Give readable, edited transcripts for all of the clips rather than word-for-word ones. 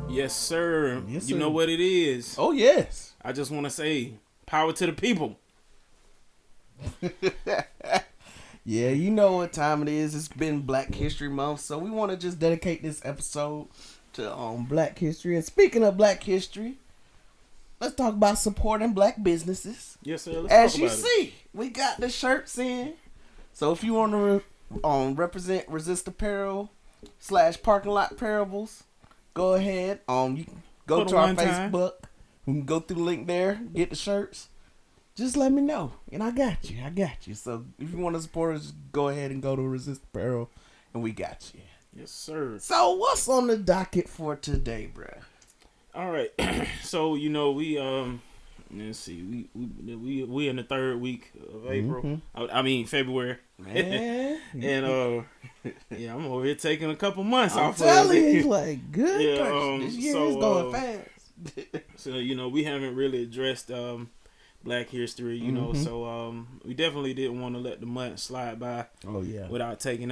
Yes, sir. Yes, You sir. know what it is. Oh, yes. I just want to say, power to the people. Yeah, you know what time it is. It's been Black History Month, so we want to just dedicate this episode to Black History. And speaking of Black History, let's talk about supporting Black businesses. Yes, sir. Let's As talk you about it. see, we got the shirts in. So if you want to represent Resist Apparel / Parking Lot Parables, go ahead. You can go Put to a our one time. Facebook. We can go through the link there, get the shirts. Just let me know, and I got you. So if you want to support us, go ahead and go to Resist Apparel, and we got you. Yes, sir. So what's on the docket for today, bruh? All right. So we let's see. We in the third week of April. I mean February. Man, And yeah, I'm over here taking a couple months I'm off. telling of it. you, like good. Yeah, This year so, is going fast. So we haven't really addressed Black history, so we definitely didn't want to let the month slide by Oh yeah. without taking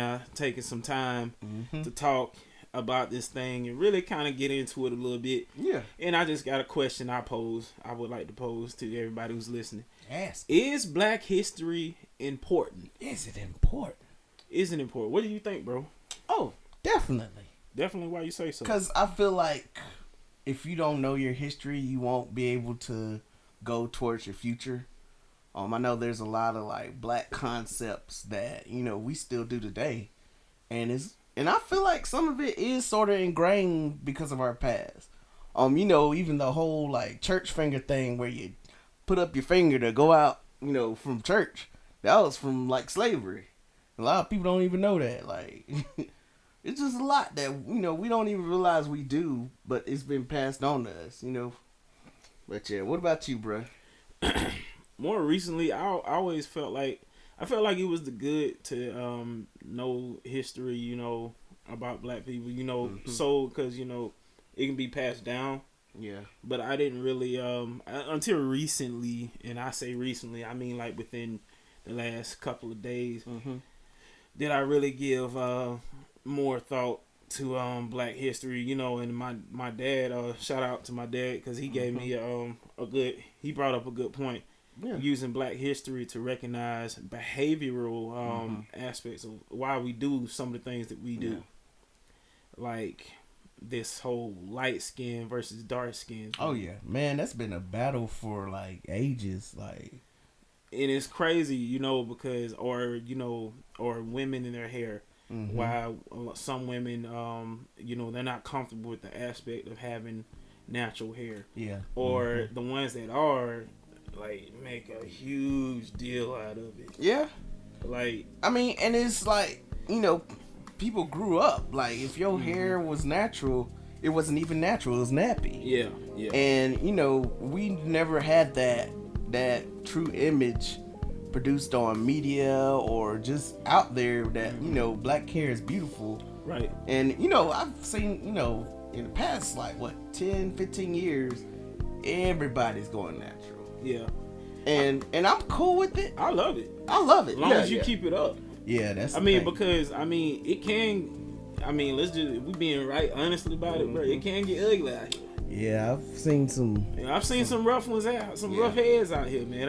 some time Mm-hmm. to talk about this thing and really kind of get into it a little bit. Yeah. And I just got a question I would like to pose to everybody who's listening. Ask. Is Black history important? Is it important? Is it important? What do you think, bro? Oh, definitely. Definitely. Why you say so? Because I feel like if you don't know your history, you won't be able to go towards your future. I know there's a lot of like Black concepts that we still do today, and I feel like some of it is sort of ingrained because of our past. Even the whole like church finger thing where you put up your finger to go out, from church. That was from like slavery. A lot of people don't even know that. Like, it's just a lot that we don't even realize we do, but it's been passed on to us. But yeah, what about you, bro? More recently, I always felt like it was the good to know history, about Black people, so because it can be passed down. Yeah. But I didn't really until recently, and I say recently, I mean like within the last couple of days, did I really give more thought to Black history, and my dad, shout out to my dad because he gave me he brought up a good point. Yeah. Using Black history to recognize behavioral aspects of why we do some of the things that we do. Like this whole light skin versus dark skin. Oh yeah, man, that's been a battle for like ages. Like, and it's crazy, because or women in their hair. While some women, they're not comfortable with the aspect of having natural hair. Yeah. Or the ones that are, like, make a huge deal out of it. Yeah. Like, I mean, and it's like, people grew up. Like, if your hair was natural, it wasn't even natural. It was nappy. Yeah, yeah. And, we never had that true image produced on media or just out there that, Black hair is beautiful. Right. And, I've seen, in the past, like, 10, 15 years, everybody's going natural. Yeah. And I'm cool with it. I love it. I love it. As long as you keep it up. Yeah, that's. Because it can. Let's just we being right honestly about it, bro. It can get ugly out here. Yeah, I've seen some. I've seen some rough ones out, some rough heads out here, man.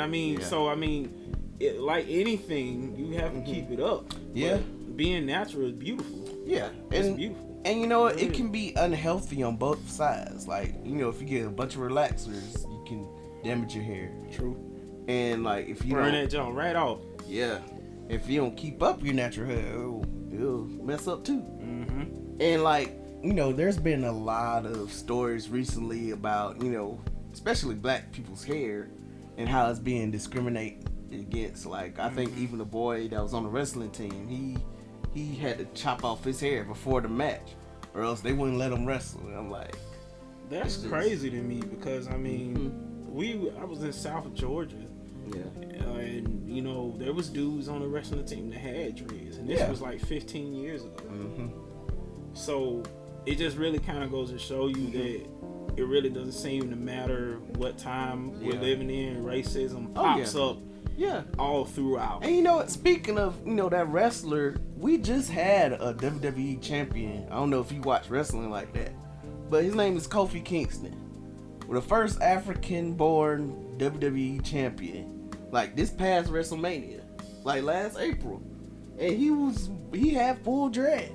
Like anything, you have to keep it up. Yeah, but being natural is beautiful. Yeah, it's beautiful. And it can be unhealthy on both sides. Like, if you get a bunch of relaxers, you can damage your hair. True. And like if you burn that junk right off. Yeah. If you don't keep up your natural hair, it'll mess up too. And like, there's been a lot of stories recently about, especially Black people's hair and how it's being discriminated against. Like I think even the boy that was on the wrestling team, he had to chop off his hair before the match, or else they wouldn't let him wrestle. And I'm like, that's crazy to me because I mean, I was in South Georgia, and you know there was dudes on the wrestling team that had dreads, and this was like 15 years ago. So it just really kind of goes to show you that it really doesn't seem to matter what time we're living in. Racism pops up all throughout. And you know what, speaking of, you know, that wrestler, we just had a WWE champion. I don't know if you watch wrestling like that, but his name is Kofi Kingston. We're the first African born WWE champion. Like this past WrestleMania, like last April. And he had full dreads.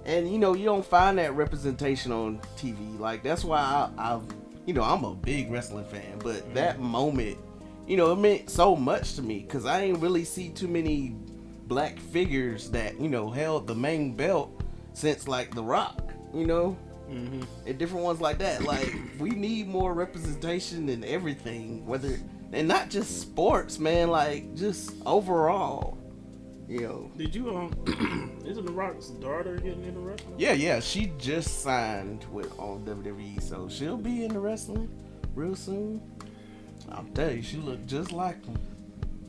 And you know, you don't find that representation on TV. Like that's why I've you know, I'm a big wrestling fan, but that moment, you know, it meant so much to me because I ain't really see too many black figures that, you know, held the main belt since like The Rock, you know, and different ones like that. Like we need more representation in everything, whether and not just sports, man. Like just overall. You know. Did you isn't The Rock's daughter getting into wrestling? Yeah, she just signed on WWE, so she'll be in the wrestling real soon. I'll tell you, she looked just like him.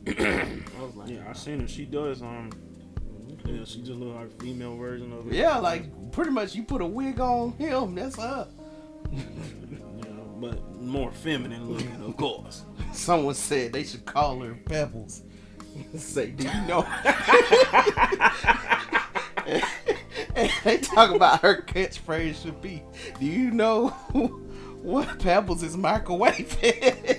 I was like, yeah, I seen her. She does. Yeah, she just look like a female version of it. Yeah, like pretty much you put a wig on him, that's her. Yeah, but more feminine looking, of course. Someone said they should call her Pebbles. Say, do you know? And they talk about her catchphrase should be, do you know what Pebbles is microwaving?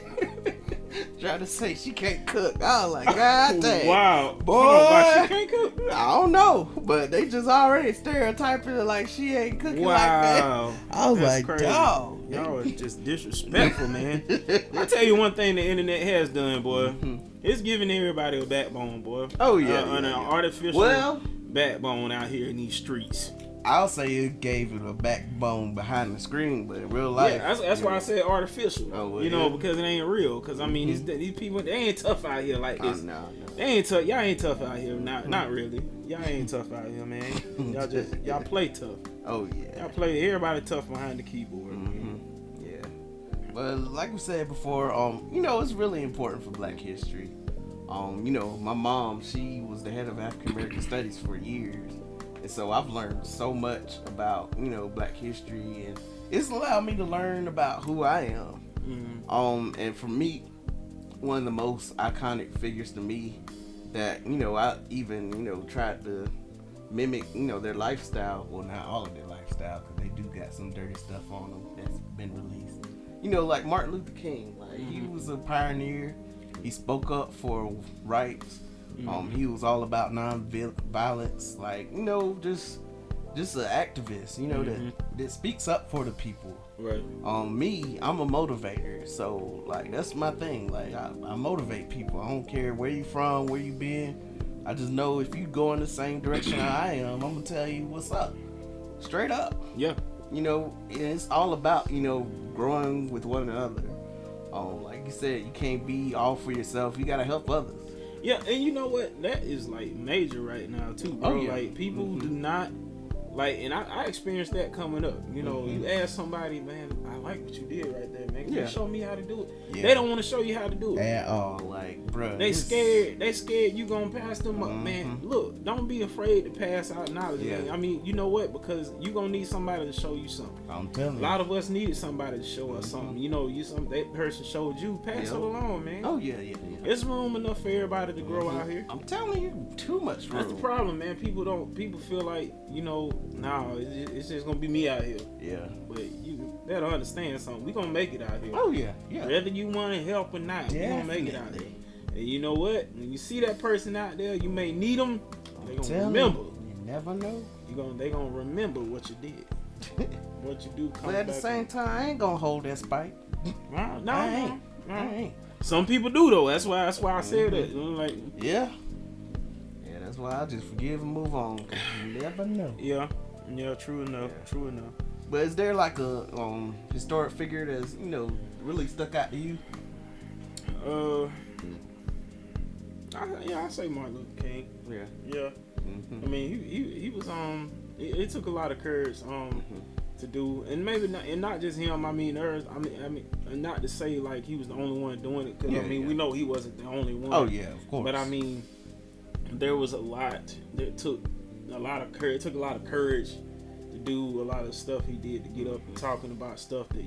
Trying to say she can't cook. I was like, God dang. Wow. Boy. She can't cook? I don't know, but they just already stereotyping her like she ain't cooking like that. I was That's like, crazy. dog. Y'all are just disrespectful, man. I tell you one thing the internet has done, boy. It's giving everybody a backbone, boy. Oh, yeah. An artificial backbone out here in these streets. I'll say it gave it a backbone behind the screen, but in real life. Yeah, that's why I said artificial. Oh, well, you know, because it ain't real. Because, I mean, these people, they ain't tough out here like this. No. They ain't tough. Y'all ain't tough out here. Not really. Y'all ain't tough out here, man. Y'all play tough. Oh, yeah. Y'all play, everybody tough behind the keyboard. Yeah. But like we said before, you know, it's really important for Black history. You know, my mom, she was the head of African American Studies for years. And so I've learned so much about, you know, Black history, and it's allowed me to learn about who I am. And for me, one of the most iconic figures to me that, you know, I even, you know, tried to mimic, you know, their lifestyle. Well, not all of their lifestyle, because they do got some dirty stuff on them that's been released. You know, like Martin Luther King, like he was a pioneer. He spoke up for rights. He was all about non-violence, like, you know, just an activist, you know, that speaks up for the people. Right. Me, I'm a motivator, so like that's my thing. Like I motivate people. I don't care where you from, where you been. I just know if you go in the same direction I am, I'm gonna tell you what's up, straight up. Yeah. You know, and it's all about, you know, growing with one another. Like you said, you can't be all for yourself. You gotta help others. Yeah, and you know what? That is like major right now too, bro. Oh, yeah. Like people do not like, and I experienced that coming up. You know, you ask somebody, man, I like what you did right there, man. Can you show me how to do it? Yeah. They don't want to show you how to do it at all. Like, bro, they scared. They scared you gonna pass them up, man. Look, don't be afraid to pass out knowledge. Yeah. Man. I mean, you know what? Because you gonna need somebody to show you something. I'm telling you. A lot of us needed somebody to show us something. You know, that person showed you. Pass it along, man. Oh yeah. There's room enough for everybody to grow out here. I'm telling you, too much room. That's the problem, man. People feel like, you know, it's just gonna be me out here. Yeah. But you better understand something. We gonna make it out here. Oh yeah. Whether you want to help or not, we gonna make it out here. And you know what? When you see that person out there, you may need them. They gonna remember. You never know. They gonna remember what you did. What you do. But at the same time, I ain't gonna hold that spite. No, I ain't. Some people do though. That's why I said that. You know, like, yeah, that's why I just forgive and move on. 'Cause you never know. Yeah, true enough. But is there like a historic figure that's, you know, really stuck out to you? Uh, I say Martin Luther King. Yeah. I mean, he was it took a lot of courage to do, and maybe not, and not just him. I mean, not to say like he was the only one doing it, because we know he wasn't the only one. Oh yeah, of course. But I mean, there was a lot that took a lot of courage. It took a lot of courage to do a lot of stuff he did, to get up and talking about stuff that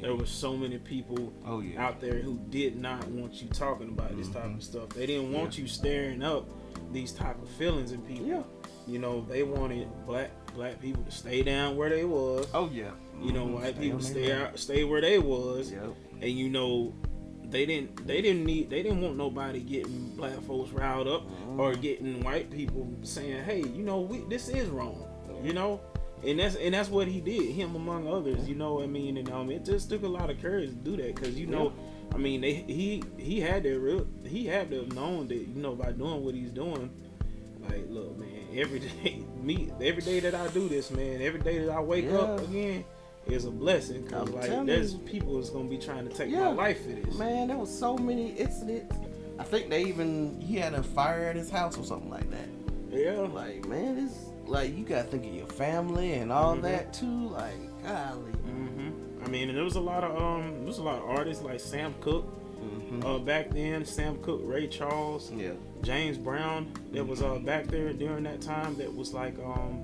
there were so many people out there who did not want you talking about this type of stuff. They didn't want you stirring up these type of feelings in people. Yeah. You know, they wanted black people to stay down where they was. Oh yeah. You know, white people stay where they was. Yep. And you know, they didn't want nobody getting black folks riled up or getting white people saying, hey, you know, this is wrong. You know, and that's what he did, him among others. You know, I mean, and it just took a lot of courage to do that, because you know, I mean, he had to have known that, you know, by doing what he's doing. Like, look, man, every day that I do this, man, every day that I wake up again is a blessing, because like there's people that's gonna be trying to take my life for this. Man, there was so many incidents. I think he had a fire at his house or something like that. Yeah. Like, man, it's like you gotta think of your family and all that too. Like, golly. I mean, and there was a lot of artists like Sam Cooke. Back then, Sam Cooke, Ray Charles, James Brown, that was back there during that time. That was like,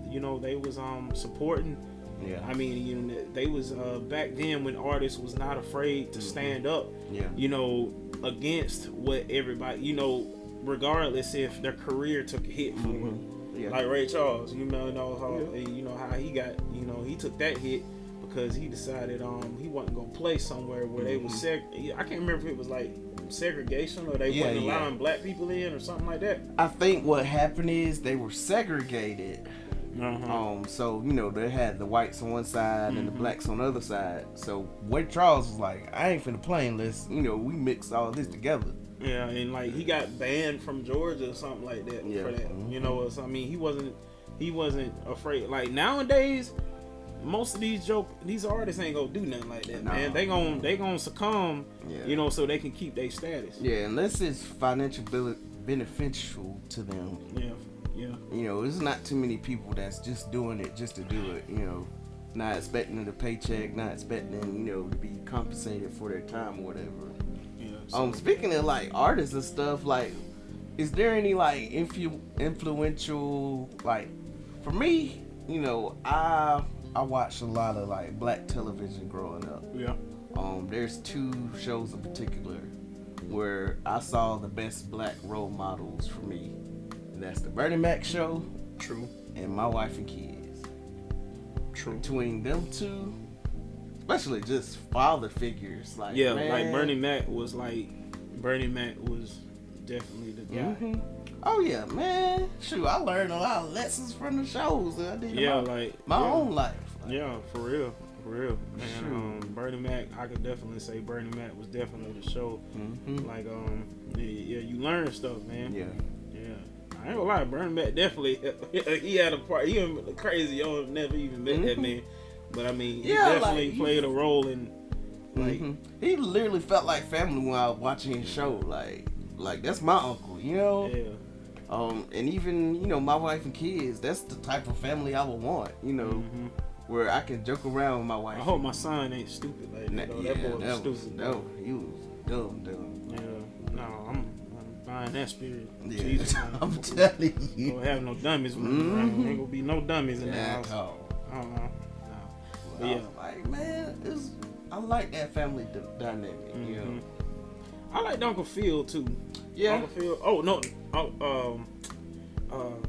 you know, they was supporting. Yeah. I mean, you know, they was back then when artists was not afraid to stand up. Yeah. You know, against what everybody, you know, regardless if their career took a hit for them. Yeah. Like Ray Charles, you know how he got, you know, he took that hit because he decided he wasn't gonna play somewhere where they was I can't remember if it was like segregation or they wasn't allowing black people in or something like that. I think what happened is they were segregated. So you know, they had the whites on one side and the blacks on the other side. So Ray Charles was like, I ain't finna play unless, you know, we mix all this together. Yeah, and like he got banned from Georgia or something like that for that. You know, so, I mean, he wasn't afraid. Like nowadays, most of these artists ain't gonna do nothing like that, man. They gonna succumb, you know, so they can keep their status. Yeah, unless it's financially beneficial to them. Yeah. You know, there's not too many people that's just doing it just to do it. You know, not expecting a paycheck, not expecting, you know, to be compensated for their time or whatever. Speaking of like artists and stuff, like, is there any like influential, like, for me, you know, I watched a lot of like black television growing up. Yeah. There's two shows in particular where I saw the best black role models for me, and that's the Bernie Mac show. True. And My Wife and Kids. True. Between them two, especially just father figures, like, man. Like Bernie Mac was definitely the guy. Oh yeah, man. Shoot, I learned a lot of lessons from the shows that I did in my own life. Like, yeah, for real, man. Bernie Mac, I could definitely say Bernie Mac was definitely the show. Like, you learn stuff, man. Yeah. I ain't gonna lie, Bernie Mac definitely he had a part. He was crazy. Y'all never even met that man. But I mean, he definitely played a role in, like, he literally felt like family when I was watching his show. Like that's my uncle, you know. Yeah. And even, you know, My Wife and Kids. That's the type of family I would want, you know, where I can joke around with my wife. I hope my son ain't stupid like that. That boy was stupid. No, he was dumb. Yeah. No, I'm buying that spirit. Yeah. Jesus, I'm telling you. Don't have no dummies around. Ain't gonna be no dummies in the house. But yeah, like, man, I like that family dynamic. You know, I like Uncle Phil too. Yeah, Uncle Phil. Oh no.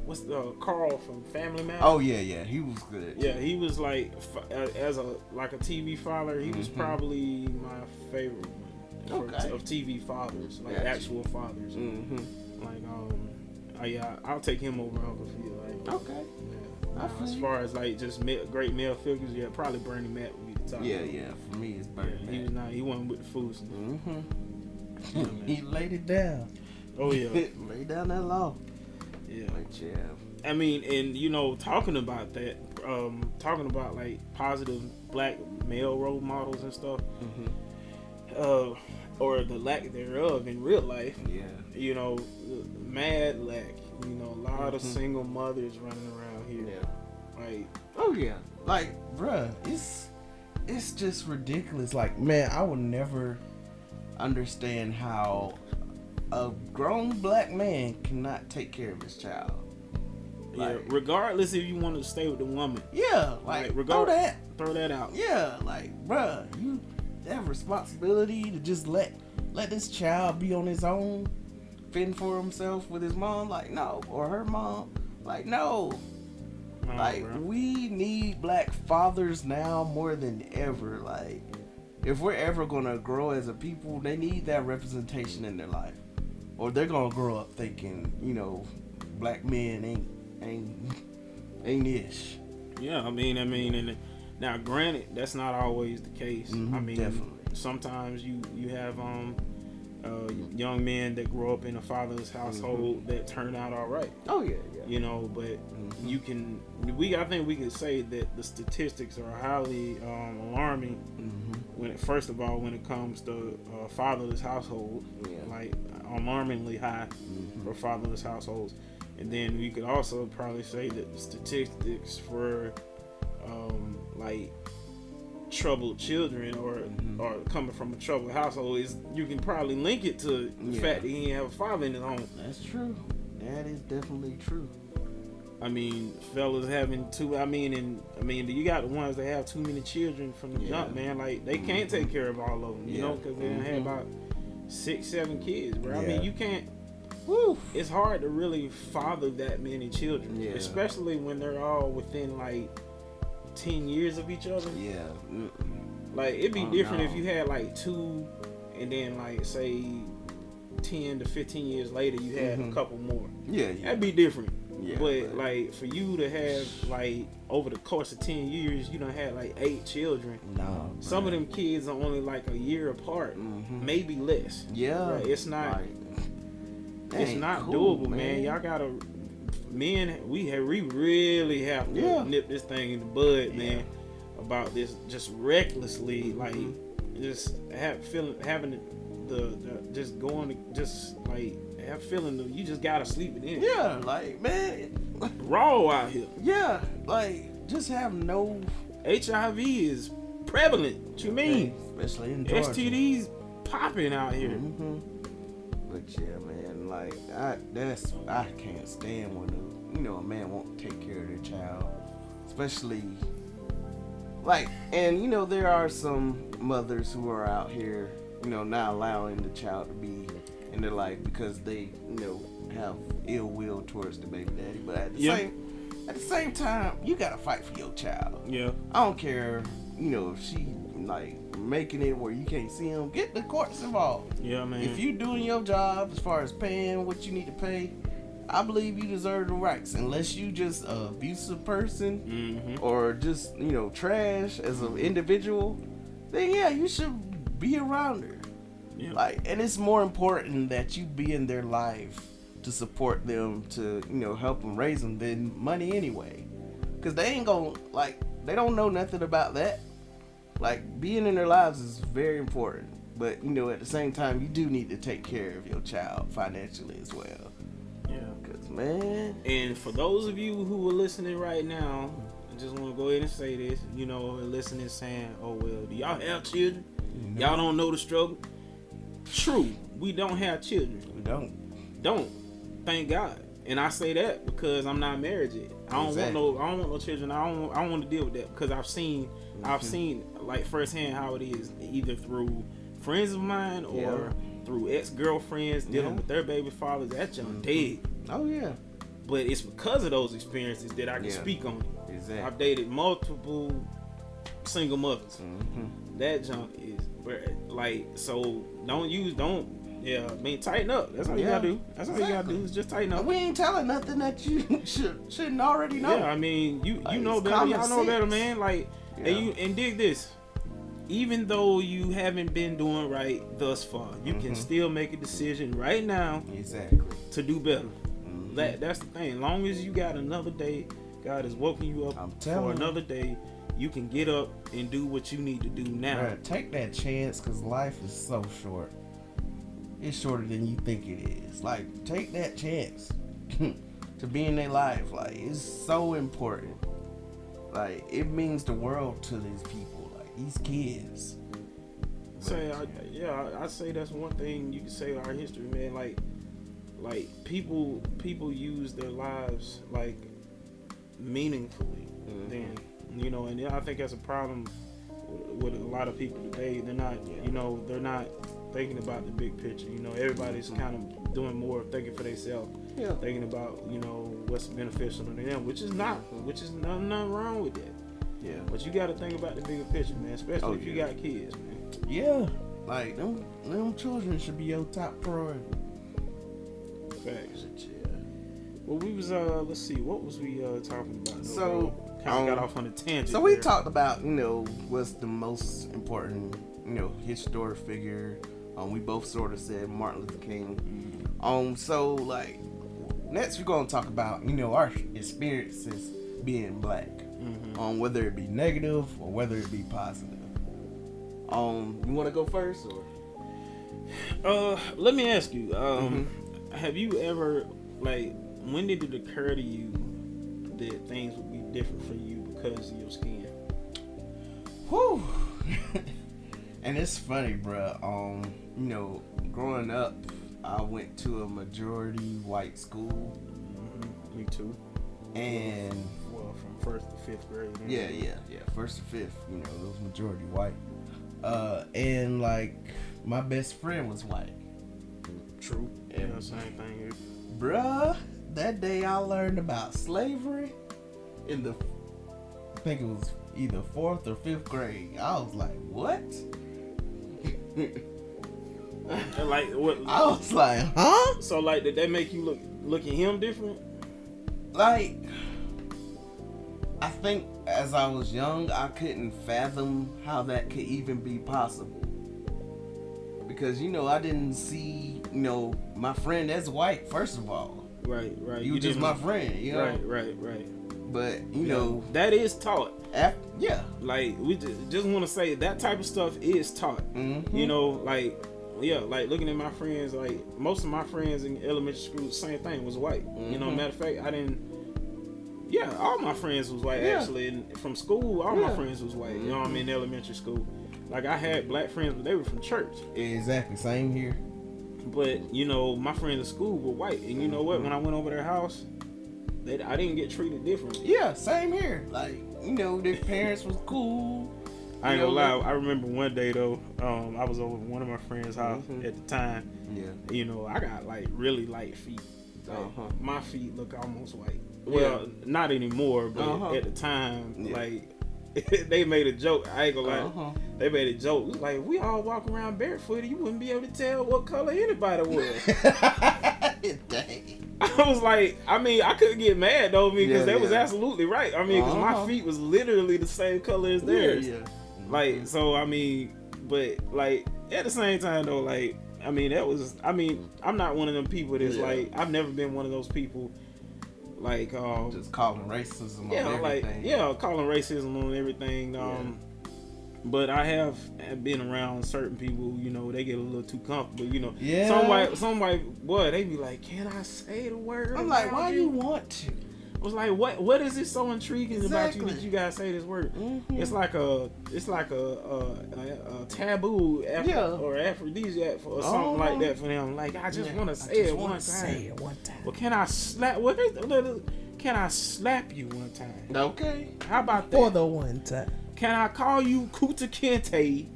What's Carl from Family Matters? Oh yeah, he was good. Yeah, he was like as a TV father. He was probably my favorite one of TV fathers, like actual fathers. Like I'll take him over Uncle Phil. Like, okay. As far as like just great male figures, probably Bernie Mac would be the top. Yeah. For me, it's Bernie Mac. He wasn't with the fools. He laid it down. Oh yeah, laid down that law. Yeah. But yeah. I mean, and you know, talking about that, talking about like positive black male role models and stuff. or the lack thereof in real life. Yeah. You know, mad lack. You know, a lot of single mothers running around here. Yeah. Like, oh yeah, like, bruh, it's just ridiculous. Like, man, I will never understand how a grown black man cannot take care of his child. yeah, Like, regardless if you want to stay with the woman. yeah, like throw that out. Yeah, like, bruh, you have responsibility to just let this child be on his own, fend for himself with his mom, like, no, or her mom, like, no. Like, bro. we need black fathers now more than ever. Like, if we're ever gonna grow as a people, they need that representation in their life, or they're gonna grow up thinking, you know, black men ain't ish. Yeah, I mean, and now, granted, that's not always the case. I mean, definitely. Sometimes you have young men that grow up in a fatherless household that turn out all right. Oh yeah. You know, but I think we could say that the statistics are highly alarming. When it comes to fatherless households, like alarmingly high for fatherless households. And then we could also probably say that the statistics for like troubled children or coming from a troubled household is, you can probably link it to the fact that he didn't have a father in his home. That's true. That is definitely true. I mean, fellas having you got the ones that have too many children from the jump, man. Like, they can't take care of all of them, you know, because they done had about 6-7 kids, bro. I mean, you can't. Woo. It's hard to really father that many children, especially when they're all within like 10 years of each other. Yeah. Like, it'd be different if you had like 2, and then like say 10 to 15 years later you had a couple more. Yeah. That'd be different. Yeah, but like, for you to have like over the course of 10 years, you done had like 8 children. No. Some of them kids are only like a year apart, maybe less. Yeah. Right? It's not. Right. It's not cool, doable, man. Y'all gotta, we really have to nip this thing in the bud, man. About this, just recklessly, like, just having you just gotta sleep it in. Yeah, like, man, raw out here. Yeah, like, just have no. HIV is prevalent. What you mean? Especially in Georgia. STDs popping out here. But yeah, man, like, I can't stand when a man won't take care of their child, especially like, and there are some mothers who are out here, not allowing the child to be in their life because they, have ill will towards the baby daddy. But at the same time, you gotta fight for your child. Yeah. I don't care, if she like making it where you can't see him. Get the courts involved. Yeah, man. If you doing your job as far as paying what you need to pay, I believe you deserve the rights. Unless you just an abusive person or just trash as an individual, then you should be around her. Yeah. Like, and it's more important that you be in their life to support them, to help them raise them, than money anyway. Cause they ain't gonna, like, they don't know nothing about that. Like, being in their lives is very important, but at the same time, you do need to take care of your child financially as well. Yeah, cause man. And for those of you who are listening right now, I just want to go ahead and say this. Listening, saying, "Oh well, do y'all have children? Y'all don't know the struggle." True, we don't have children. We don't. Thank God. And I say that because I'm not married yet. I don't want no children. I don't want to deal with that because I've seen like firsthand how it is, either through friends of mine or through ex-girlfriends dealing with their baby fathers. That's young dead. Oh yeah. But it's because of those experiences that I can speak on it. Exactly. I've dated multiple single mothers. That junk is like, so tighten up. That's all you gotta do. That's all you gotta do is just tighten up. And we ain't telling nothing that you shouldn't already know. Yeah, I mean, you know better. Y'all know better, man. Like, and dig this. Even though you haven't been doing right thus far, you can still make a decision right now to do better. That's the thing. As long as you got another day, God has woken you up for another day. You can get up and do what you need to do now. Bruh, take that chance, because life is so short. It's shorter than you think it is. Like, take that chance to be in their life. Like, it's so important. Like, it means the world to these people. Like, these kids. I say that's one thing you can say our history, man. Like people use their lives like meaningfully. Then and I think that's a problem with a lot of people today. They're not, they're not thinking about the big picture. Everybody's kind of doing more thinking for themselves, thinking about what's beneficial to them, which is nothing wrong with that. Yeah, but you got to think about the bigger picture, man. Especially if you got kids, man. Yeah, like them children should be your top priority. Facts. Well, we was let's see, what was we talking about? So kind of got off on a tangent. So we talked about what's the most important historic figure. We both sort of said Martin Luther King. So like next we're gonna talk about our experiences being black, whether it be negative or whether it be positive. You want to go first or? Let me ask you. Have you ever when did it occur to you that things would be different for you because of your skin? Whew. And it's funny, bro. Growing up, I went to a majority white school. Me too. And from 1st to 5th grade. Yeah. 1st to 5th. It was majority white. And like my best friend was white. True. Same thing here. Bruh, that day I learned about slavery in I think it was either 4th or 5th grade. I was like, what? Like what? I was like, huh? So did that make you look at him different? Like, I think as I was young, I couldn't fathom how that could even be possible. Because, I didn't see, my friend as white, first of all. Right. You just my friend, Right. But, that is taught. Yeah. Like, we just want to say that type of stuff is taught. Looking at my friends, most of my friends in elementary school, same thing, was white. Matter of fact, all my friends was white, actually. And from school, all my friends was white. In elementary school. Like, I had black friends, but they were from church. Exactly, same here. But, my friends at school were white. And you know what? When I went over their house, I didn't get treated different. Yeah, same here. Like, their parents was cool. I ain't gonna lie. I remember one day, though, I was over one of my friends' house at the time. Yeah. I got, really light feet. My feet look almost white. Well, not anymore, but at the time, they made a joke. I ain't gonna lie. They made a joke. It was like, if we all walk around barefooted, you wouldn't be able to tell what color anybody was. Dang. I was like, I couldn't get mad though, because they was absolutely right. Because my feet was literally the same color as theirs. So but at the same time though, I'm not one of them people that's I've never been one of those people. Just calling racism on everything. Calling racism on everything. But I have been around certain people, they get a little too comfortable, Some white boy, they be like, can I say the word? I'm like, why you want to? I was like, what is it so intriguing about you that you guys say this word? It's like a taboo or aphrodisiac or something like that for them. Like, I just want to say it one time. Well, can I slap? Can I slap you one time? Okay. How about that? For the one time. Can I call you Kuta Kente?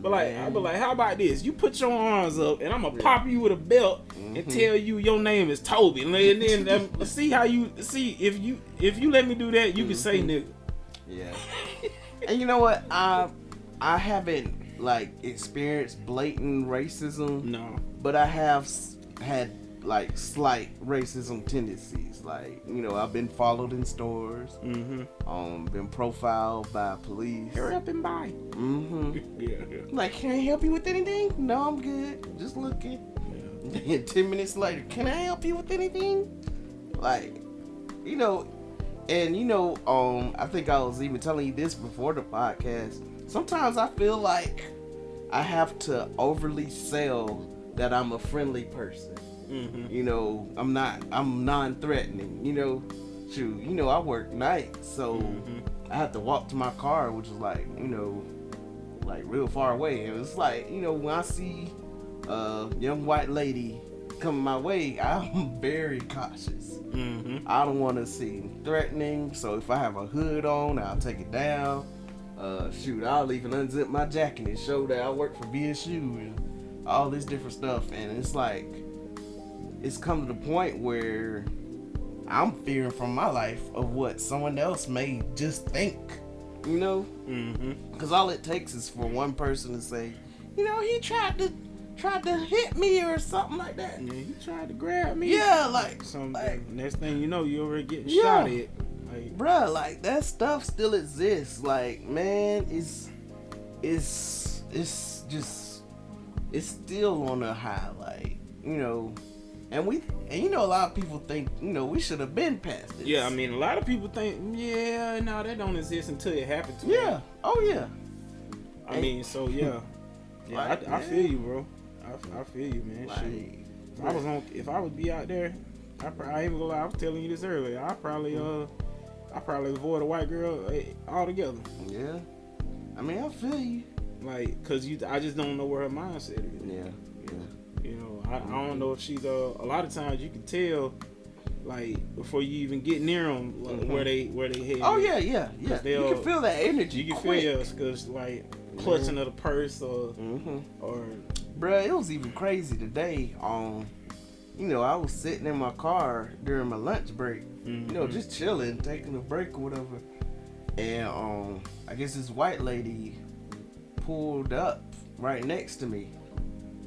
But I'll be like, how about this? You put your arms up, and I'm gonna pop you with a belt and tell you your name is Toby. And then see if you let me do that, you can say nigga. Yeah. And you know what? I haven't experienced blatant racism. No. But I have had slight racism tendencies. I've been followed in stores. Been profiled by police. Hurry up and buy. Yeah. Can I help you with anything? No, I'm good. Just looking. Yeah. 10 minutes later, can I help you with anything? you know, and I think I was even telling you this before the podcast. Sometimes I feel like I have to overly sell that I'm a friendly person. Mm-hmm. I'm non-threatening. Shoot, I work nights, so I have to walk to my car, which is like, like real far away. And it's like, when I see a young white lady coming my way, I'm very cautious. I don't want to seem threatening, so if I have a hood on, I'll take it down. I'll even unzip my jacket and show that I work for BSU and all this different stuff. And it's like, it's come to the point where I'm fearing from my life of what someone else may just think, because all it takes is for one person to say, he tried to hit me or something like that. Yeah, he tried to grab me. Yeah, next thing you know, you're already getting shot at. Like, bruh, like that stuff still exists. Like, man, it's still on a high. Like, and a lot of people think, we should have been past this. Yeah, I mean, a lot of people think, that don't exist until it happened to Yeah. them. Oh yeah. I mean, so yeah. Yeah, like, I feel you, bro. I feel you, man. Like, shit. If I would be out there, I ain't gonna lie, I was telling you this earlier. I probably avoid a white girl altogether. Yeah. I mean, I feel you. Like, cause I just don't know where her mindset is. Yeah. I don't know if she's a lot of times you can tell, like, before you even get near them, like, where they head. Oh yeah. You can feel that energy. You can quick. feel because like clutching of the purse or bruh, it was even crazy today. I was sitting in my car during my lunch break, just chilling, taking a break or whatever, and I guess this white lady pulled up right next to me.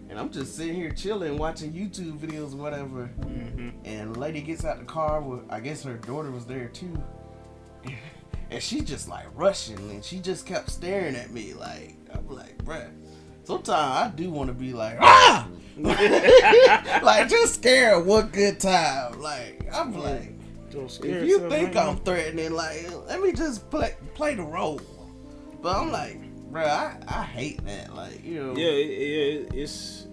And I'm just sitting here chilling, watching YouTube videos or whatever. And the lady gets out the car with, I guess her daughter was there too. And she just like rushing, and she just kept staring at me. Like, I'm like, bruh. Sometimes I do want to be like, ah! Like, just scared one good time. Like, I'm like, if you think I'm threatening, like, let me just play the role. But I'm like, bro, I hate that. Like, Yeah,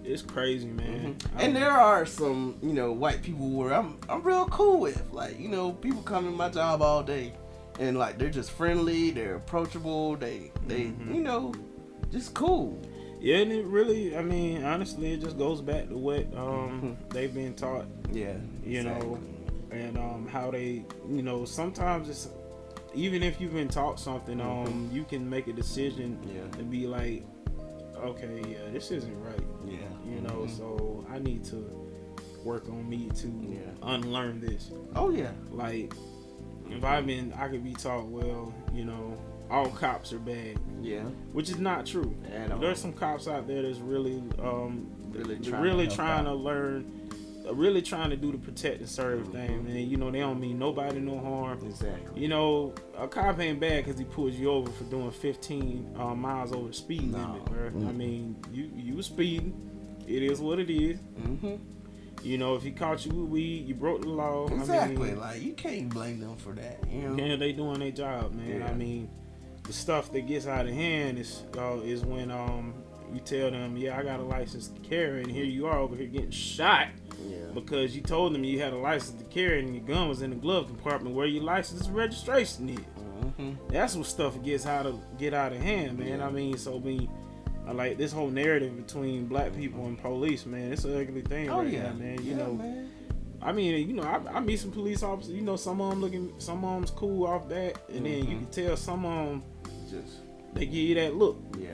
it's crazy, man. And there are some, white people where I'm real cool with. Like, people come to my job all day, and like they're just friendly, they're approachable, they just cool. Yeah, and it really, I mean, honestly, it just goes back to what they've been taught. Yeah, exactly. And how they, sometimes it's, even if you've been taught something, you can make a decision and be like, okay, yeah, this isn't right. Yeah. So I need to work on me to unlearn this. Oh yeah. Like, if I could be taught, well, all cops are bad. Yeah. Which is not true. There's some cops out there that's really trying to learn, really trying to do the protect and serve thing, man. They don't mean nobody no harm. Exactly. A cop ain't bad because he pulls you over for doing 15 miles over the speed limit, bro. I mean, you was speeding. It is what it is. If he caught you with weed, you broke the law. Exactly. Like, you can't blame them for that. Yeah, they doing their job, man. Yeah. I mean, the stuff that gets out of hand is when you tell them, I got a license to carry, and here you are over here getting shot because you told them you had a license to carry and your gun was in the glove compartment where your license and registration is. That's what stuff gets out of hand, man. I mean, like this whole narrative between black people and police, man, it's an ugly thing now, man. Man. I mean, I meet some police officers, some of them's cool off that, and then you can tell some of them they give you that look. Yeah.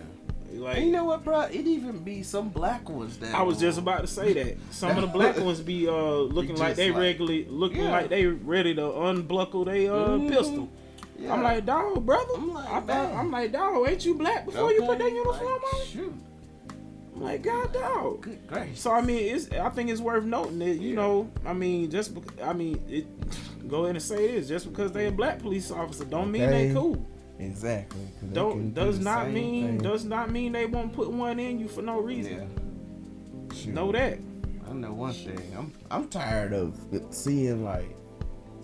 Like, and you know what, bro? It even be some black ones that I was just about to say that. Some of the black ones be looking like they like they ready to unbuckle their pistol. Yeah. I'm like, dog, brother. I'm like, dog, ain't you black before you put that uniform on? Shoot. I'm like, God, dog. Good gracious. So I mean, I think it's worth noting that go ahead and say this. Just because they a black police officer, don't mean they cool. Exactly. Does not mean they won't put one in you for no reason. Yeah. Know that. I know one thing. I'm tired of seeing like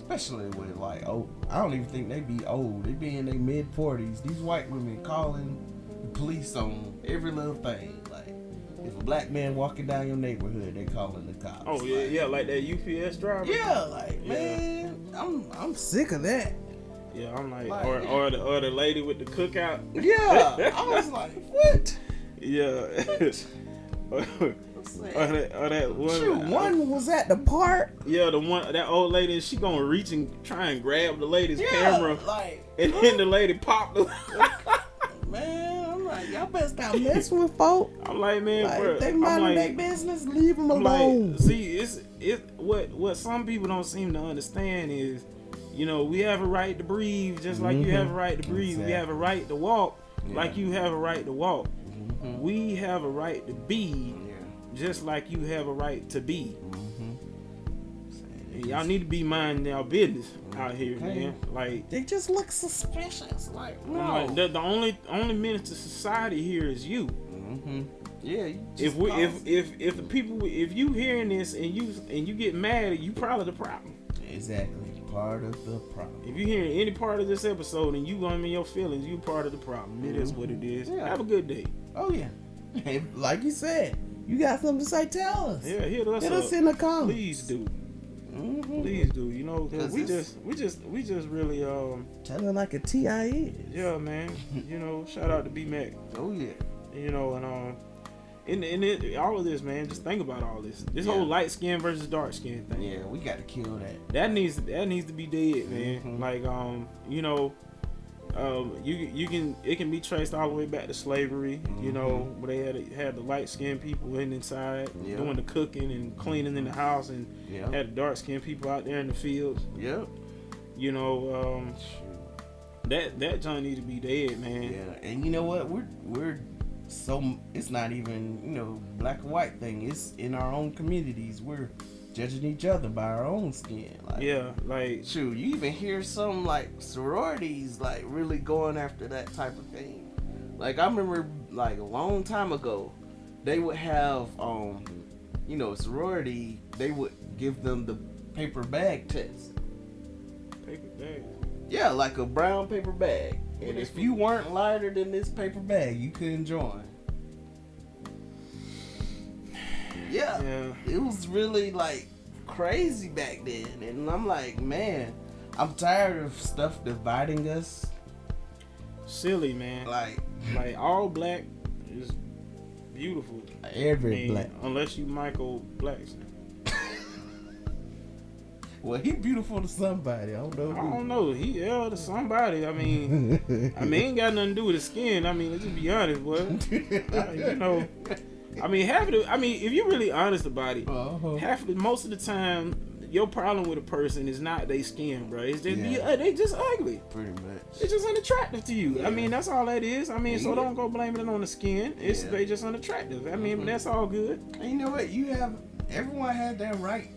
especially with like I don't even think they be old. They be in their mid-40s. These white women calling the police on every little thing. Like if a black man walking down your neighborhood, they calling the cops. Oh yeah, like that UPS driver. Yeah, like man, I'm sick of that. Yeah, I'm like or the lady with the cookout. Yeah, I was like, what? Yeah. Or that one. Shoot, one was at the park. Yeah, that old lady, she gonna reach and try and grab the lady's camera, like, and then the lady popped. Man, I'm like, y'all better stop messing with folk. I'm like, man, like, bro, they minding their business, leave them alone. Like, see, it's what some people don't seem to understand is, you know, we have a right to breathe, just like you have a right to breathe. Exactly. We have a right to walk, like you have a right to walk. We have a right to be, just like you have a right to be. And y'all need to be minding y'all business out here, man. Like they just look suspicious. Like no, like, the only menace to society here is you. Yeah. If the people, if you hearing this and you get mad, you probably the problem. Exactly. Part of the problem. If you hearing any part of this episode and you going in your feelings, you part of the problem. It is what it is. Yeah. Have a good day. Oh yeah. Like you said, you got something to say, tell us. Yeah, hit us in the comments. Please do. Please do. You know, cause we just really telling like a TIE. Yeah, man. You know, shout out to B Mac. Oh yeah. You know, and all of this, man. Just think about all this. This whole light skin versus dark skin thing. Yeah, we got to kill that. That needs to be dead, man. Like you know. It can be traced all the way back to slavery, you know, where they had the light skinned people inside doing the cooking and cleaning in the house, and had the dark skinned people out there in the fields. Yep. You know, that John need to be dead, man. Yeah, and you know what? We're so it's not even, you know, black or white thing. It's in our own communities. We're judging each other by our own skin. Like, like shoot, you even hear some like sororities like really going after that type of thing. Like I remember like a long time ago, they would have you know, sorority, they would give them the paper bag test. Paper bag? Yeah, like a brown paper bag. And if you weren't lighter than this paper bag, you couldn't join. Yeah, it was really like crazy back then, and I'm like, man, I'm tired of stuff dividing us. Silly, man. Like all black is beautiful. Every black, unless you Michael Blackson. Well, he beautiful to somebody. I don't know. He to somebody. I mean, ain't got nothing to do with his skin. I mean, let's just be honest, boy. You know. I mean, if you're really honest about it, most of the time, your problem with a person is not their skin, bro. It's just they just ugly. Pretty much. It's just unattractive to you. Yeah. I mean, that's all that is. I mean, so don't go blaming it on the skin. They just unattractive. I mean, but that's all good. And you know what? Everyone had that right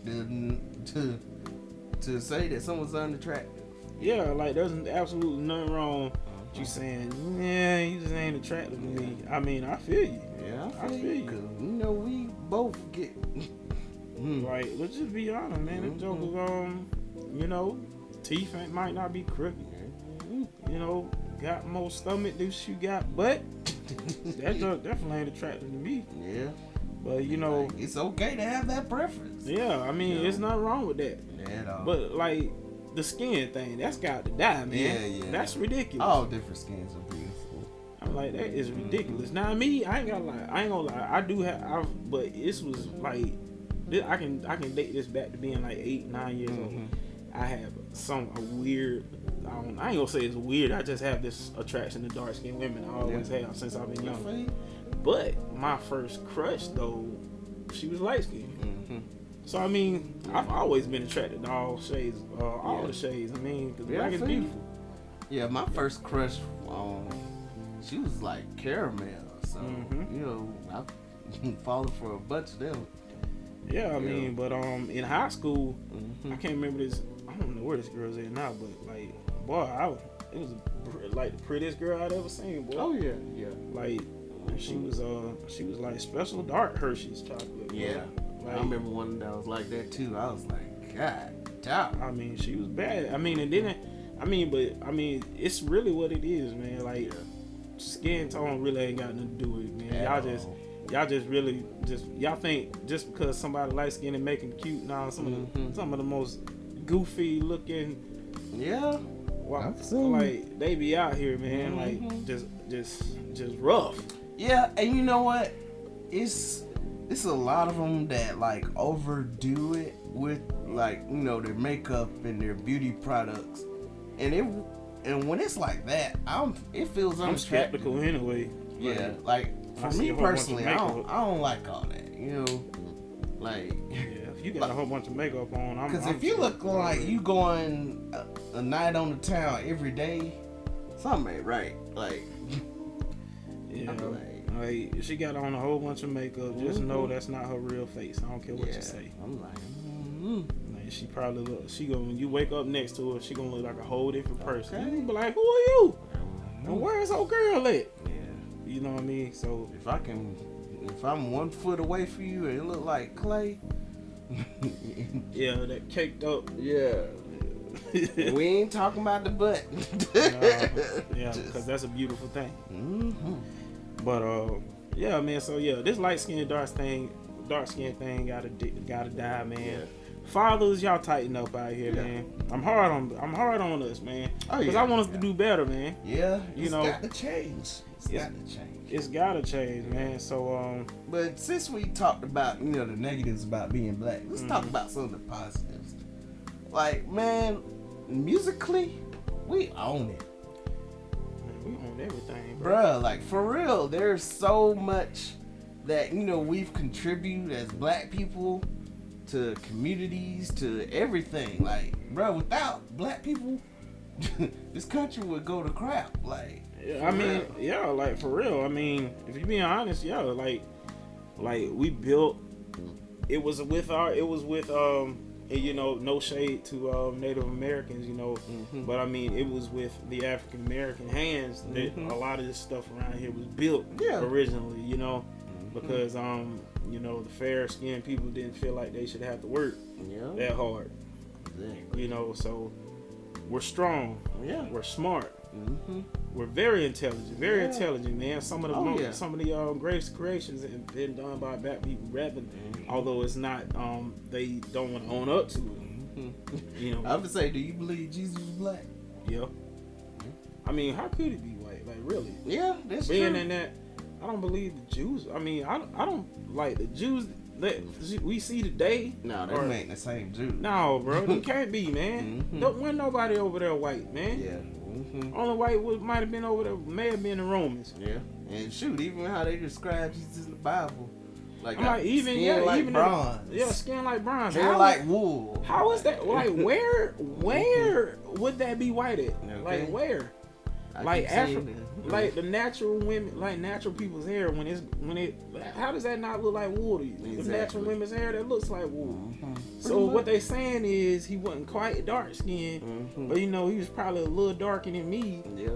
to say that someone's unattractive. Yeah, like there's absolutely nothing wrong. You saying, you just ain't attractive to me. I mean, I feel you. Yeah, I feel you. You know, we both get right. Let's just be honest, man. Them jokers, you know, teeth might not be crooked. You know, got more stomach than you got, but that joke definitely ain't attractive to me. Yeah. But you know, like, it's okay to have that preference. Yeah, I mean, there's nothing wrong with that. At all. But like the skin thing, that's got to die, man. Yeah. That's ridiculous. All different skins are beautiful. I'm like, that is ridiculous. Now me, I ain't gonna lie. I do have, but this was like, I can date this back to being like 8-9 years old. I have a weird. I ain't gonna say it's weird. I just have this attraction to dark skinned women. I always have since I've been young. But my first crush though, she was light skinned. So I mean, I've always been attracted to all shades, all the shades. I mean, because black is beautiful. Yeah, my first crush, she was like caramel. So you know, I falling for a bunch of them. Yeah, I mean, but in high school, I can't remember this. I don't know where this girl's at now, but like, boy, it was like the prettiest girl I'd ever seen, boy. Oh yeah. Like, she was like special dark Hershey's chocolate. Yeah. Like, I remember one that was like that too. I was like, God doubt. I mean, she was bad. I mean, and then, it's really what it is, man. Like, skin tone really ain't got nothing to do with it, man. Y'all just really y'all think just because somebody light skinned and making cute now, some of the most goofy looking. Yeah. Wow, like they be out here, man. Like just rough. Yeah, and you know what? It's a lot of them that like overdo it with like their makeup and their beauty products, and when it's like that, it feels I'm unattractive. skeptical anyway. Yeah, like for me personally, I don't like all that. Like if you got a whole bunch of makeup on, because if you look like you going a night on the town every day, something ain't right. Like yeah. Like, if she got on a whole bunch of makeup, just know that's not her real face. I don't care what you say. I'm like, like she probably when you wake up next to her, she gonna look like a whole different person. Okay. You gonna be like, who are you? And where's old girl at? Yeah. You know what I mean? So if I'm 1 foot away from you and it look like clay. Yeah, that caked up. Yeah. We ain't talking about the butt. Yeah, because that's a beautiful thing. But yeah, man. So yeah, this light skin, dark skin thing gotta die, man. Yeah. Fathers, y'all tighten up out here, man. I'm hard on us, man. Because I want us to do better, man. Yeah, it's got to change. It's got to change, man. So but since we talked about the negatives about being black, let's talk about some of the positives. Like, man, musically, we own it. We own everything, bruh. Like, for real, there's so much that we've contributed as black people to communities, to everything. Like, bruh, without black people, this country would go to crap. Like, I mean, yeah, like for real. I mean, if you're being honest, yeah, like we built. It was with no shade to Native Americans, but I mean, it was with the African American hands that a lot of this stuff around here was built originally, because the fair skinned people didn't feel like they should have to work that hard. Exactly. So we're strong. Yeah. We're smart. We're very intelligent. Intelligent, man. Some of the greatest creations have been done by black people, rather, although it's not. They don't want to own up to it. I would say, do you believe Jesus was black? Yeah. I mean, how could it be white? Like, really? Yeah, that's true. Being in that, I don't believe the Jews. I mean, I don't like the Jews that we see today. No, they ain't the same Jews. No, bro, they can't be, man. Wasn't nobody over there white, man. Yeah. Only white might have been over there, may have been the Romans. Yeah, and shoot, even how they describe Jesus in the Bible, like skin like bronze. Skin like bronze. Hair like wool. How is that? Like, where would that be white at? Okay. Like, where? Like Africa, like the natural women, like natural people's hair. How does that not look like wool to you? Exactly. The natural women's hair that looks like wool. So what they saying is he wasn't quite dark skinned, but he was probably a little darker than me. Yeah.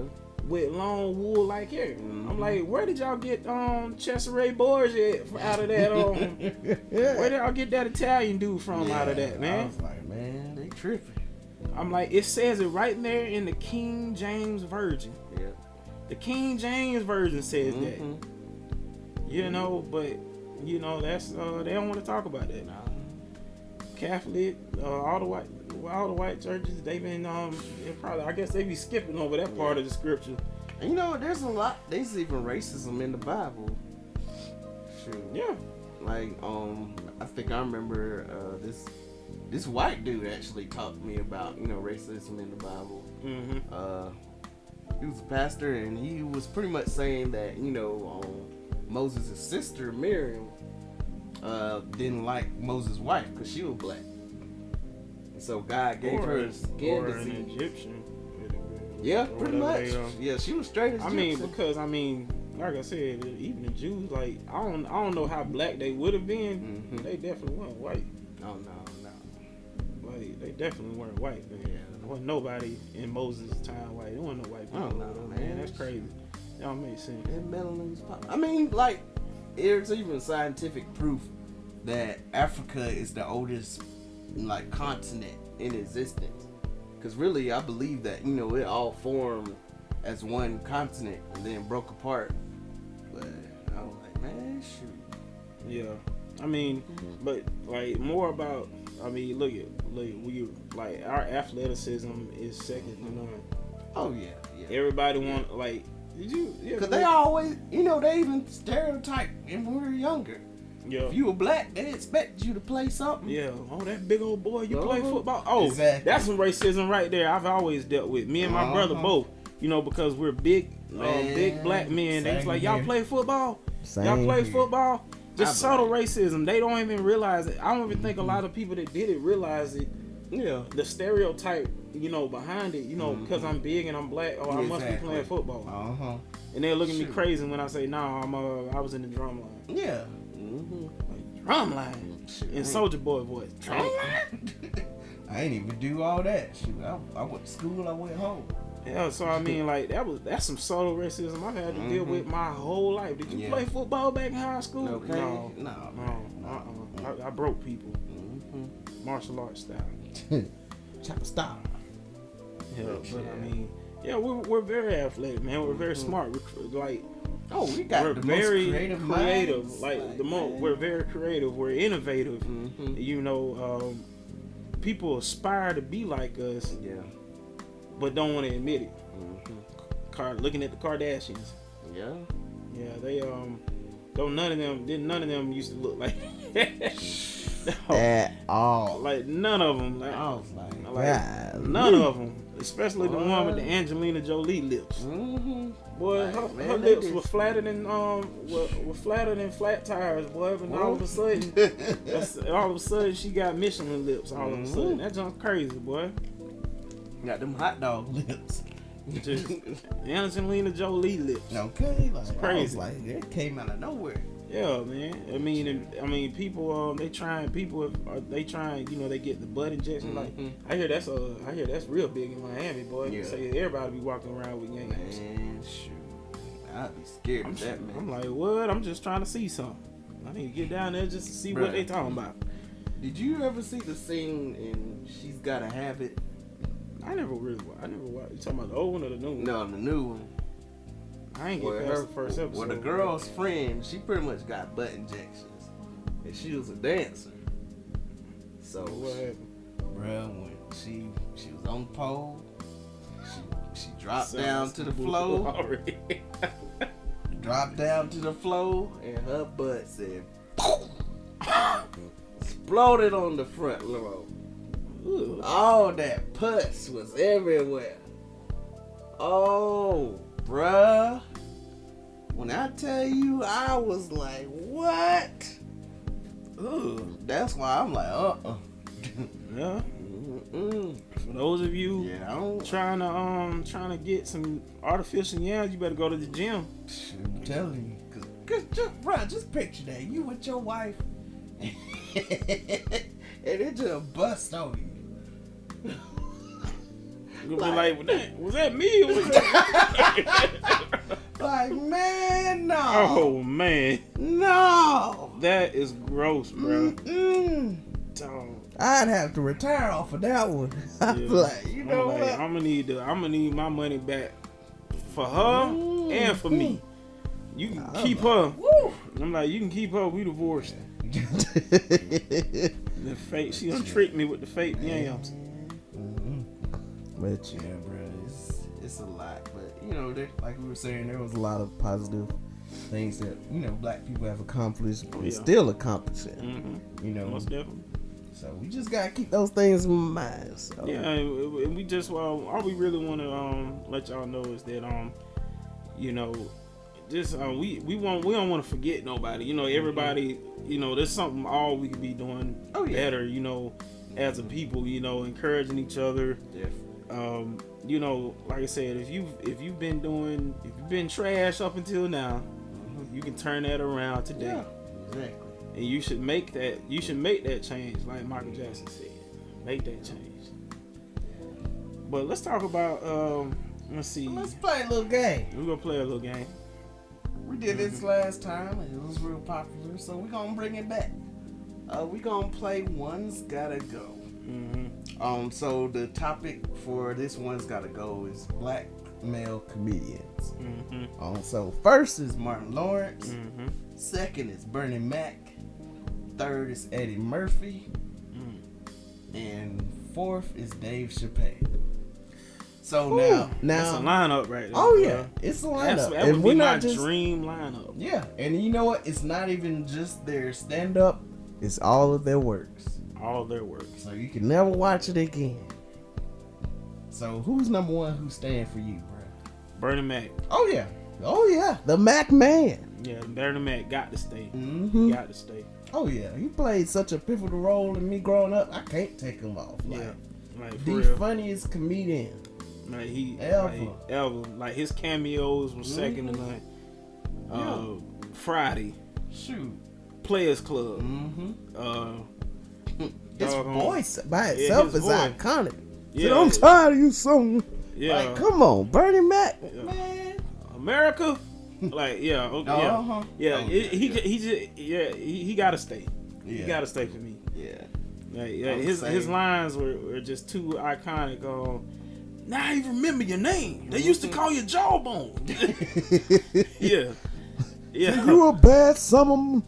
With long wool like hair. I'm like, where did y'all get Cesare Borgia out of that? Where did y'all get that Italian dude from out of that, man? I was like, man, they tripping. I'm like, it says it right there in the King James Version. Yeah. The King James Version says that. But that's they don't want to talk about that. Nah. Catholic, all the white churches, they've been I guess they be skipping over that part of the scripture. And there's even racism in the Bible. Shoot. Yeah. Like I think I remember this white dude actually taught me about racism in the Bible. He was a pastor, and he was pretty much saying that Moses' sister Miriam didn't like Moses' wife because she was black, and so God gave her skin disease. An Egyptian. Yeah, pretty much. Yeah, she was straight as Egyptian. Like I said, even the Jews, like I don't know how black they would have been. They definitely weren't white. Oh no. Like, they definitely weren't white, man. Yeah. There wasn't nobody in Moses' time white. There wasn't no white people. Man, that's crazy. That don't make sense. And melanin's pop. I mean, like, there's even scientific proof that Africa is the oldest, like, continent in existence. Because really, I believe that, it all formed as one continent and then broke apart. But I was like, man, shoot. Yeah. I mean, but like more about, look, we like our athleticism is second to none. Oh yeah. Everybody want like, did you? Yeah, because they always, they even stereotype when we were younger. Yeah. If you were black, they expect you to play something. Yeah. Oh, that big old boy, you play football. Oh, exactly. That's some racism right there. I've always dealt with. Me and my brother both. Because we're big black men. They was like, y'all play football. Y'all play football. Just subtle racism. They don't even realize it. I don't even think a lot of people that did it realize it. Yeah. The stereotype, behind it, because I'm big and I'm black, I must be playing football. And they'll look at me crazy when I say, no, I was in the drum line. Yeah. Like, drum line. In Soldier Boy voice. Drum line? I ain't even do all that. Shoot, I went to school, I went home. Yeah, so like that's some subtle racism I've had to deal with my whole life. Did you play football back in high school? Okay. No. I broke people. Martial arts style. Chopper style. Yeah, but we're very athletic, man. We're very smart. We got the very most creative. minds. We're very creative. We're innovative. People aspire to be like us. Yeah. But don't want to admit it. Looking at the Kardashians. Yeah. Yeah, they none of them used to look like no. At all. Like none of them. Like, I was like none of them. Especially the one with the Angelina Jolie lips. Boy, her lips were flatter than flat tires, boy. And all of a sudden, she got Michelin lips. All of a sudden, that junk's crazy, boy. Got them hot dog lips. Just Angelina Jolie lips. Okay, like, it's crazy. It came out of nowhere. Yeah, man. People, they trying. They get the butt injection. Like, I hear that's real big in Miami, boy. Yeah. Say everybody be walking around with gangs. Man, shoot, I'd be scared of that, man. I'm like, what? I'm just trying to see something. I need to get down there just to see what they talking about. Did you ever see the scene in She's Gotta Have It? I never watched. You talking about the old one or the new one? No, the new one. I ain't get past the first episode. Well, the girl's friend, she pretty much got butt injections, and she was a dancer. So what happened? Bruh, when she was on the pole, she dropped down to the floor. Dropped down to the floor, and her butt said, exploded on the front row. Ooh. All that pus was everywhere. Oh, bruh. When I tell you, I was like, what? Ooh, that's why I'm like, Yeah. For those of you trying to get some artificial yams, you better go to the gym. I'm telling you, cause just picture that you with your wife, and it just bust on you. You'll be like, was that me? Or was that like, man, no. Oh, man. No. That is gross, bro. Dog. I'd have to retire off of that one. I'm like, you know what? I'm gonna need my money back for her and for me. You can keep her. Woo. I'm like, you can keep her. We divorced. The fake. She done tricked me with the fake yams. But yeah, bro, it's a lot. But like we were saying, there was a lot of positive things that black people have accomplished and still accomplishing. Most definitely. So we just gotta keep those things in mind. So. Yeah, and we just all we really want to let y'all know is that just we don't want to forget nobody. Everybody. There's something all we could be doing better. As a people. Encouraging each other. Yeah. Like I said, if you've been trash up until now, you can turn that around today. Yeah, exactly. And you should make that change, like Michael Jackson said. Make that change. But let's talk about let's see. Let's play a little game. We're gonna play a little game. We did this last time and it was real popular, so we're gonna bring it back. We're gonna play One's Gotta Go. So the topic for this one's gotta go is black male comedians. So first is Martin Lawrence. Second is Bernie Mac. Third is Eddie Murphy. And fourth is Dave Chappelle. So now that's a lineup right there. Oh yeah, it's a lineup. That would be my dream lineup. Yeah, and you know what? It's not even just their stand up; it's all of their works. All of their works. So you can never watch it again. So who's number one? Who's staying for you, bro? Bernie Mac. Oh yeah, the Mac Man. Yeah, Bernie Mac got to stay. Got to stay. Oh yeah, he played such a pivotal role in me growing up. I can't take him off. Like the funniest comedian. Like he ever. Like his cameos were second to none. Friday. Shoot. Players Club. His voice by itself is iconic. Yeah. So I'm tired of you song. Yeah. Like, come on, Bernie Mac, man. America. Like, he gotta stay. He gotta stay for me. His lines were just too iconic. Now I even remember your name. They used to call you Jawbone. Yeah. You a bad summer.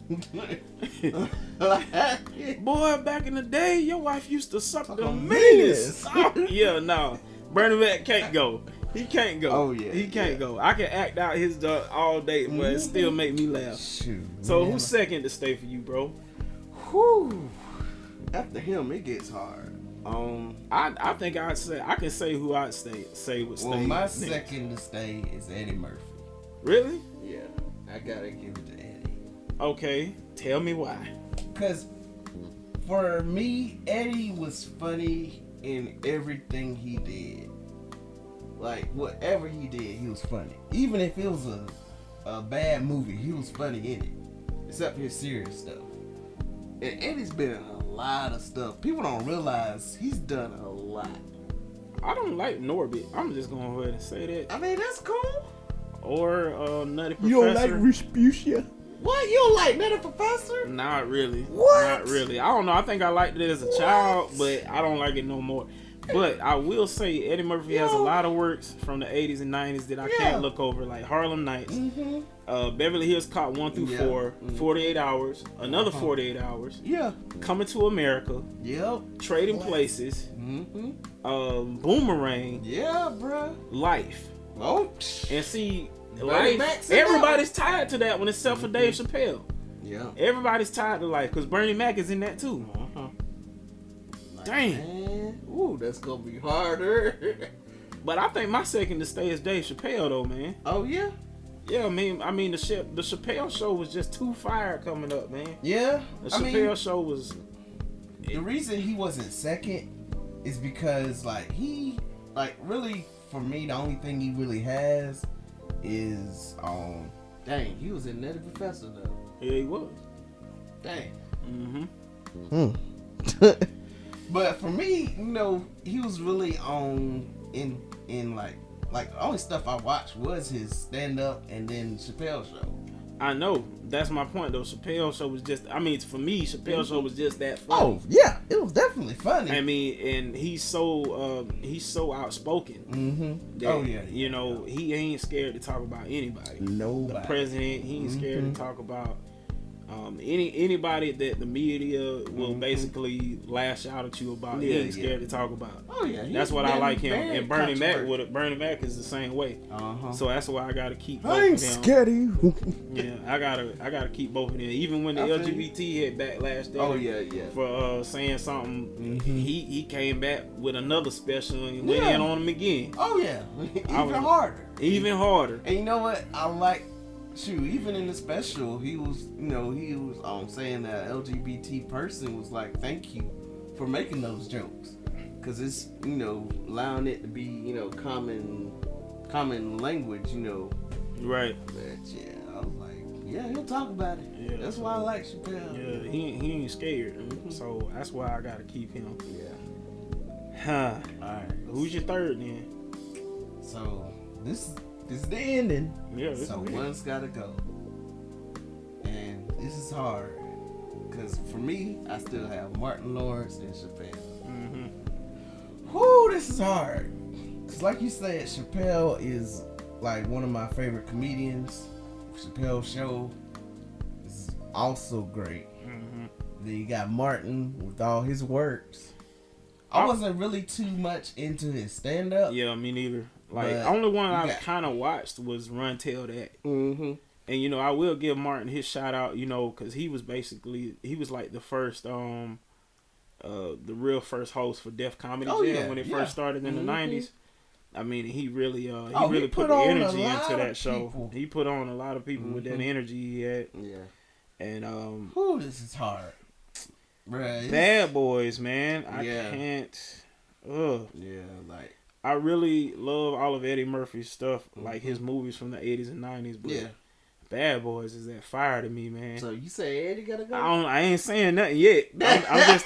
Boy, back in the day, your wife used to suck the meanest. No. Bernie Mac can't go. He can't go. Oh yeah, he can't go. I can act out his all day, but it still make me laugh. Shoot. So who's second to stay for you, bro? Whew. After him, it gets hard. I think I can say who I'd say would stay. Well, my next. second to stay is Eddie Murphy. Really? Yeah, I gotta give it to Eddie. Okay, tell me why. Cause for me, Eddie was funny in everything he did. Like whatever he did, he was funny. Even if it was a bad movie, he was funny in it. Except his serious stuff. And Eddie's been in a lot of stuff. People don't realize he's done a lot. I don't like Norbit. I'm just going to go ahead and say that. I mean, that's cool. Or Nutty Professor. You don't like Respucia? What? You don't like Nutty Professor? Not really. What? Not really. I don't know. I think I liked it as a child, but I don't like it no more. But I will say Eddie Murphy has a lot of works from the 80s and 90s that I can't look over, like Harlem Nights, Beverly Hills Cop 1 through 4, 48 Hours, another 48 Hours, Coming to America, Trading Places, Boomerang, bruh, Life. Oh, and see, Life, everybody's tied to that one except for Dave Chappelle. Yeah, everybody's tied to Life because Bernie Mac is in that too. Dang. Man. Ooh, that's gonna be harder. But I think my second to stay is Dave Chappelle, though, man. Oh yeah. Yeah, I mean, the Chappelle show was just too fire coming up, man. Yeah. The Chappelle show was. The reason he wasn't second is because really for me the only thing he really has is dang, he was in Nutty Professor though. Yeah, he was. Dang. But for me, he was really in like the only stuff I watched was his stand up and then Chappelle show. I know. That's my point though. Chappelle show was just, for me, Chappelle show was just that funny. Oh yeah, it was definitely funny. I mean, and he's so outspoken. That, he ain't scared to talk about anybody. Nobody. The president, he ain't scared to talk about anybody that the media will basically lash out at you about. He ain't scared to talk about. Oh yeah, that's what I like him. And Bernie Mac is the same way. So that's why I gotta keep both I ain't of them. Scared of you. Yeah, I gotta keep both of them. Even when the LGBT had backlash there for saying something, he came back with another special and went in on him again. Oh yeah, even harder. And you know what? I like. Shoot, even in the special, he was saying that LGBT person was like, thank you for making those jokes, because it's allowing it to be common language, Right. But yeah, I was like, he'll talk about it. Yeah, that's why I like Chappelle. Yeah, he ain't scared, so that's why I gotta keep him. Yeah. All right. Who's your third then? So this is the ending. Yeah. So one's gotta go, and this is hard because for me, I still have Martin Lawrence and Chappelle. Woo, this is hard. Cause like you said, Chappelle is like one of my favorite comedians. Chappelle Show is also great. Mm-hmm. Then you got Martin with all his works. I wasn't really too much into his stand up. Yeah, me neither. Like, the only one I kind of watched was Run Tell That. Mm-hmm. And, you know, I will give Martin his shout out, you know, because he was like the first, the real first host for Def Comedy Jam when it first started in the 90s. I mean, he really put the energy into that show. He put on a lot of people with that energy he had. Yeah. And, this is hard. Right. Bad Boys, man. I can't. Ugh. Yeah, like. I really love all of Eddie Murphy's stuff, like his movies from the 80s and 90s. But Bad Boys is that fire to me, man. So you say Eddie gotta go? I ain't saying nothing yet. I'm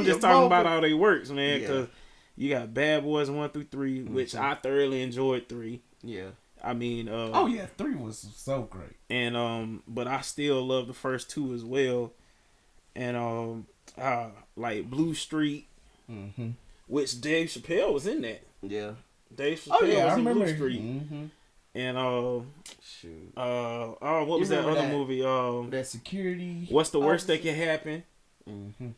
just talking about how they works, man. Because you got Bad Boys 1 through 3, which I thoroughly enjoyed 3. Yeah. I mean, 3 was so great. And but I still love the first 2 as well. And like Blue Street, which Dave Chappelle was in that. Yeah. Dave Chappelle was in Blue Street. Mm-hmm. And what was that other movie? That security. What's the worst that can happen? Mm-hmm.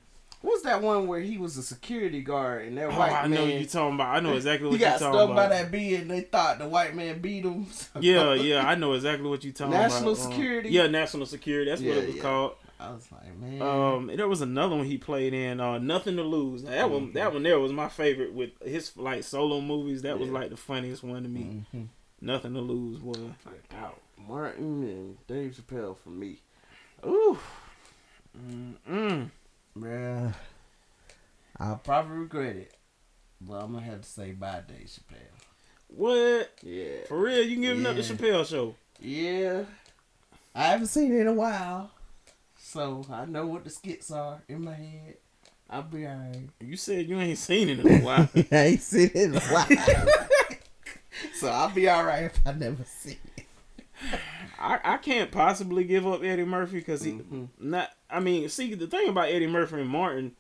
What's that one where he was a security guard and that white man? I know what you're talking about. I know exactly what you're talking about. He got stuck by that bee and they thought the white man beat him. Yeah, I know exactly what you're talking about. National Security. Yeah, National Security. That's what it was called. I was like, man. There was another one he played in, Nothing to Lose. Now, that one there was my favorite with his like solo movies. That was like the funniest one to me. Mm-hmm. Nothing to Lose was out. Martin and Dave Chappelle for me. Ooh. Bruh. I'll probably regret it, but I'm gonna have to say bye, Dave Chappelle. What? Yeah. For real, you can give him up the Chappelle Show. Yeah. I haven't seen it in a while. So I know what the skits are in my head. I'll be alright. You said you ain't seen it in a while. I ain't seen it in a while. So I'll be alright if I never see it. I can't possibly give up Eddie Murphy because he not. I mean, see, the thing about Eddie Murphy and Martin,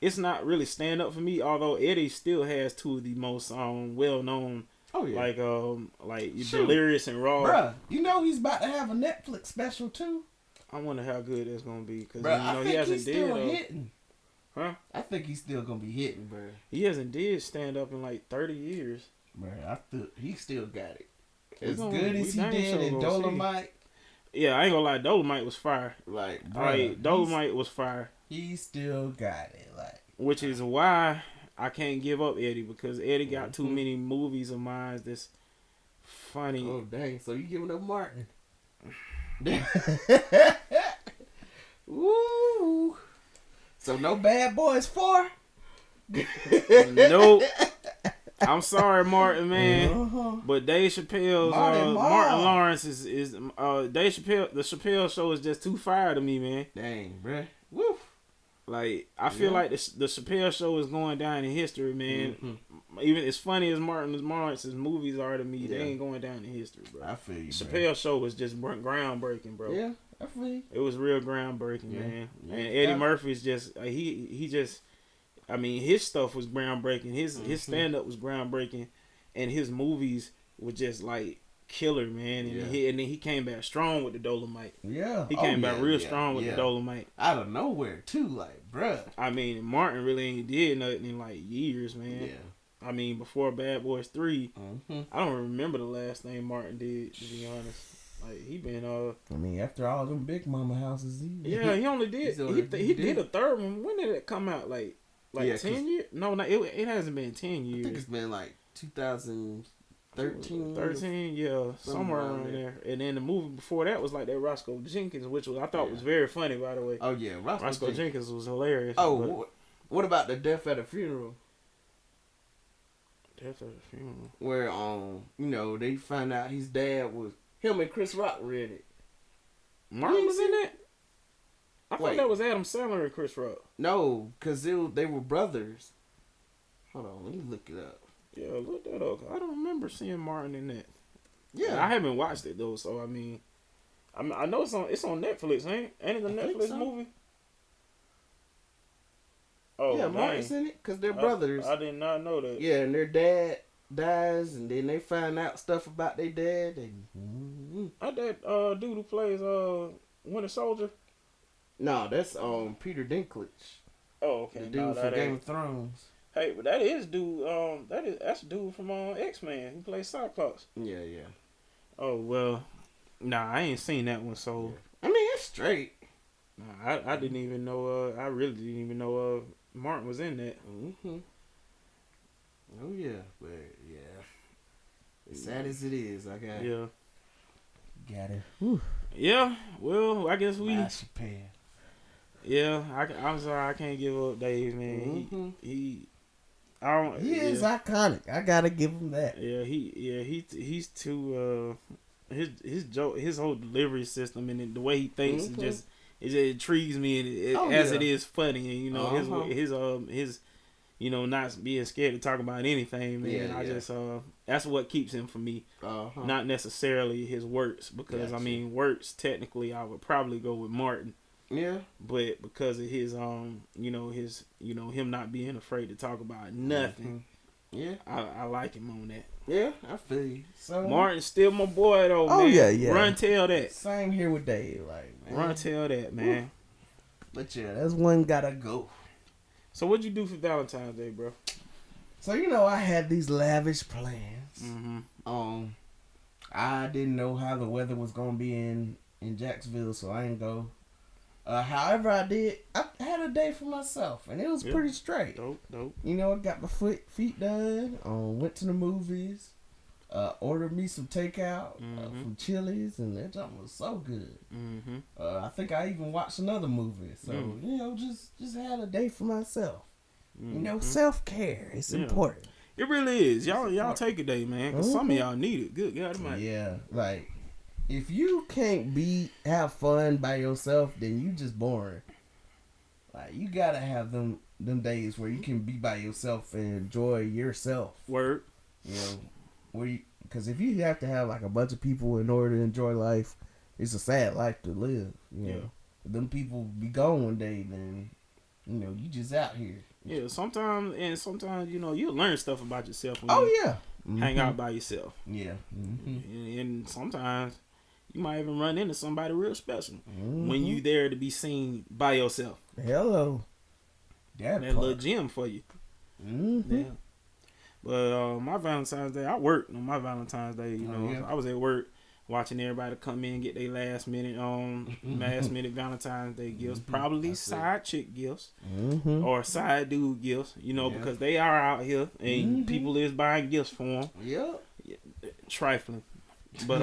it's not really stand up for me. Although Eddie still has 2 of the most well known. Oh yeah. Like Delirious and Raw. Bruh, you know he's about to have a Netflix special too. I wonder how good that's gonna be because he hasn't hitting. Huh? I think he's still gonna be hitting, bro. He hasn't did stand up in like 30 years. Bro, I feel he still got it. As good as he did in Dolomite. Yeah, I ain't gonna lie, Dolomite was fire. Like, Dolomite was fire. He still got it, like. Which is why I can't give up Eddie because Eddie got too many movies of mine that's funny. Oh dang! So you giving up Martin? Woo! So no Bad Boys 4? Nope. I'm sorry, Martin, man, but Dave Chappelle's Martin Lawrence is Dave Chappelle. The Chappelle Show is just too fire to me, man. Dang, bruh. Woo. Like I feel like the Chappelle Show is going down in history, man. Mm-hmm. Even as funny as Martin Lawrence's movies are to me, they ain't going down in history, bro. I feel you. Chappelle Show was just groundbreaking, bro. Yeah, I feel you. It was real groundbreaking, man. And Eddie Murphy's just he just. I mean, his stuff was groundbreaking. His stand up was groundbreaking, and his movies were just like killer, man. And then he came back strong with the Dolomite. Yeah, he came back real strong with the Dolomite out of nowhere too, like bruh. I mean, Martin really ain't did nothing in like years, man. Yeah. I mean, before Bad Boys 3, I don't remember the last thing Martin did. To be honest, like he been I mean, after all them Big Mama houses, he only did he did a third one. When did it come out? Like 10 years? No, it hasn't been 10 years. I think it's been like 2013. 13, yeah, somewhere around there. And then the movie before that was like that Roscoe Jenkins, which I thought was very funny, by the way. Oh yeah, Roscoe Jenkins was hilarious. Oh, what about the Death at a Funeral? Death at a Funeral. Where they find out his dad was him and Chris Rock were in it. Martin was in that? I thought that was Adam Sandler and Chris Rock. No, because they were brothers. Hold on, let me look it up. Yeah, look that up. I don't remember seeing Martin in that. Yeah. I haven't watched it, though, so I mean... I know it's on Netflix, ain't it? Ain't it a Netflix movie? Oh, yeah, dang. Martin's in it because they're brothers. I did not know that. Yeah, and their dad dies, and then they find out stuff about their dad. I that dude who plays Winter Soldier. No, that's Peter Dinklage. Oh, okay. The dude from Game of Thrones. Hey, but that is dude. That's dude from X-Men. He plays Cyclops. Yeah. Oh well, nah, I ain't seen that one. So I mean, it's straight. nah, I didn't even know. I really didn't even know Martin was in that. Mm-hmm. Oh yeah, but yeah, as sad as it is, I got it. Whew. Yeah. Well, I guess we. Chappelle. Yeah, I'm sorry, I can't give up Dave, man. Mm-hmm. He I don't. He is iconic. I gotta give him that. Yeah, he's too. His joke, his whole delivery system, and the way he thinks, it just intrigues me, and it is funny, and you know his not being scared to talk about anything, man. I just that's what keeps him for me, not necessarily his works, because I mean works technically I would probably go with Martin. Yeah, but because of his him not being afraid to talk about nothing, I like him on that. Yeah, I feel you. So Martin's still my boy though, man. Yeah. Run tell that. Same here with Dave, like man. Run tell that, man. But yeah, that's one gotta go. So what'd you do for Valentine's Day, bro? So I had these lavish plans. Mm-hmm. I didn't know how the weather was gonna be in Jacksonville, so I didn't go. However, I had a day for myself, and it was pretty straight. Dope. I got my feet done. Went to the movies. Ordered me some takeout from Chili's, and that junk was so good. I think I even watched another movie. So just had a day for myself. Self-care is important. It really is. Y'all take a day, man. Cause some of y'all need it. Good God Almighty. Yeah, like. If you can't have fun by yourself, then you just boring. Like you gotta have them days where you can be by yourself and enjoy yourself. Word. Because if you have to have like a bunch of people in order to enjoy life, it's a sad life to live. You know, if them people be gone one day, then you just out here. Yeah, sometimes you'll learn stuff about yourself. When hang out by yourself. Yeah. And sometimes. You might even run into somebody real special when you there to be seen by yourself. Hello. That little gem for you. Yeah. But my Valentine's Day, I worked on my Valentine's Day. I was at work watching everybody come in and get their last minute Valentine's Day gifts. Probably side chick gifts or side dude gifts. Because they are out here and people is buying gifts for them. Yep. Trifling, but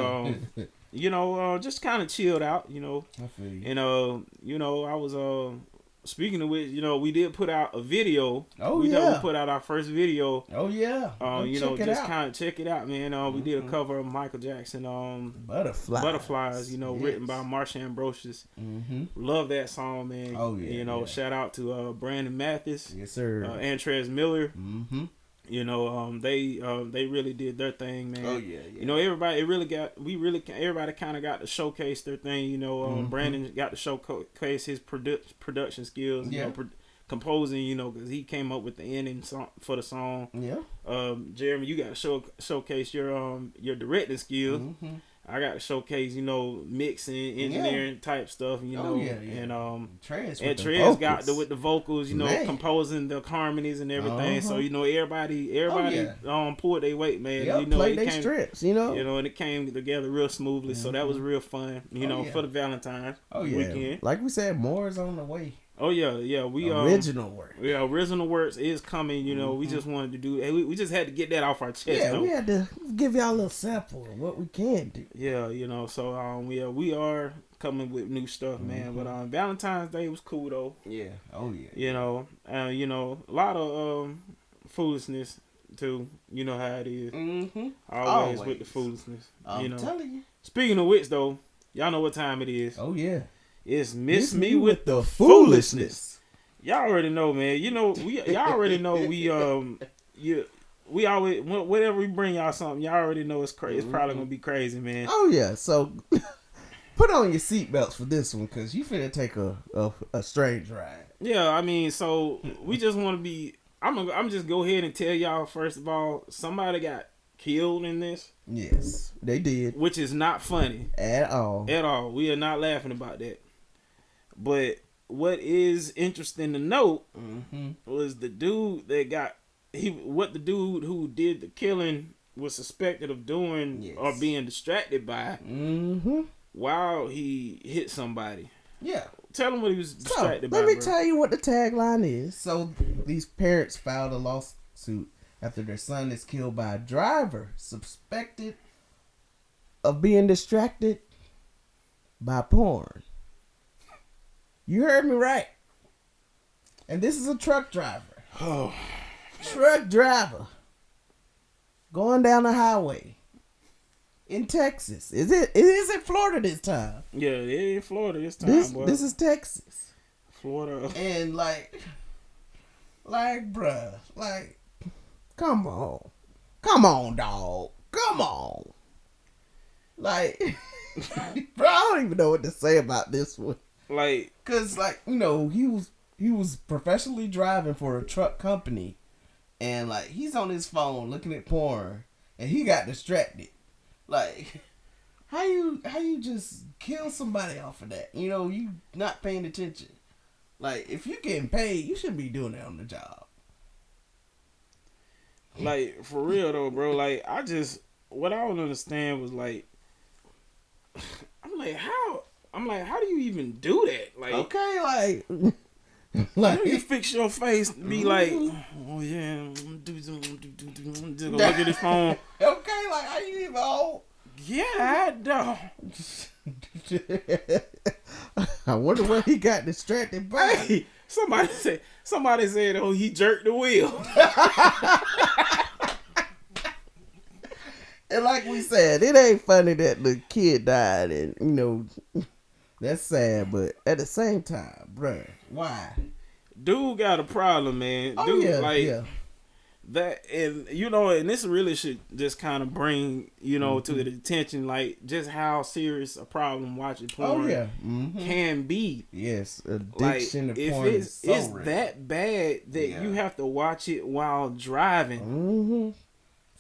just kind of chilled out, I feel you. And I was speaking of which, we did put out a video. We put out our first video. Oh yeah. Just kind of check it out, man. We did a cover of Michael Jackson Butterflies, written by Marsha Ambrosius. Love that song, man. Oh yeah. Shout out to Brandon Mathis. Yes sir. Antrez Miller. They really did their thing, man. Oh yeah. Everybody kind of got to showcase their thing. Brandon got to showcase his production skills. Composing. Because he came up with the ending song for the song. Yeah. Jeremy, you got to showcase your directing skills. I got to showcase, mixing, engineering type stuff, And Trez got with the vocals, composing the harmonies and everything. So, everybody pulled their weight, man. Played their strips, and it came together real smoothly. So that was real fun, for the Valentine's weekend. Like we said, more is on the way. Oh yeah. We original work. Yeah, original works is coming. We just wanted to do. We just had to get that off our chest. Yeah, we had to give y'all a little sample of what we can do. Yeah, So we are coming with new stuff, man. But Valentine's Day was cool though. Yeah. Oh yeah. A lot of foolishness too. You know how it is. Always with the foolishness. I'm telling you. Speaking of which, though, y'all know what time it is. Oh yeah. It's Miss Me with the Foolishness. Y'all already know, man. Y'all already know we always whenever we bring y'all something, y'all already know it's crazy. It's probably gonna be crazy, man. Oh yeah. So put on your seatbelts for this one, because you finna take a strange ride. Yeah, I mean, so we just want to be. I'm just go ahead and tell y'all first of all, somebody got killed in this. Yes, they did, which is not funny at all. At all, we are not laughing about that. But what is interesting to note was the dude that got what the dude who did the killing was suspected of doing or being distracted by while he hit somebody. Yeah. Tell him what he was distracted by. Let me tell you what the tagline is. So these parents filed a lawsuit after their son is killed by a driver suspected of being distracted by porn. You heard me right. And this is a truck driver. Oh. Truck driver. Going down the highway. In Texas. Is it Florida this time? Yeah, it is Florida this time. This is Texas. Florida. And like, bruh. Like, come on. Come on, dog. Come on. Like, bro, I don't even know what to say about this one. Like, cause like, you know, he was professionally driving for a truck company, and like he's on his phone looking at porn, and he got distracted. Like, how you just kill somebody off of that? You know, you not paying attention. Like, if you getting paid, you should be doing that on the job. Like, for real though, bro. Like, what I don't understand was like, I'm like, how do you even do that? Like, okay, like how do you fix your face and be like, oh yeah, just go look at his phone. Okay, like, how you even hold? Yeah, dog. I wonder where he got distracted by. Hey, somebody said, oh, he jerked the wheel. And like we said, it ain't funny that the kid died, and you know, that's sad, but at the same time, bruh, why? Dude got a problem, man. Oh, Dude, yeah, like, yeah. that, and you know, and this really should just kind of bring, you know, to the attention, like, just how serious a problem watching porn can be. Yes, addiction like, to if porn it's, is so it's real. that bad that you have to watch it while driving.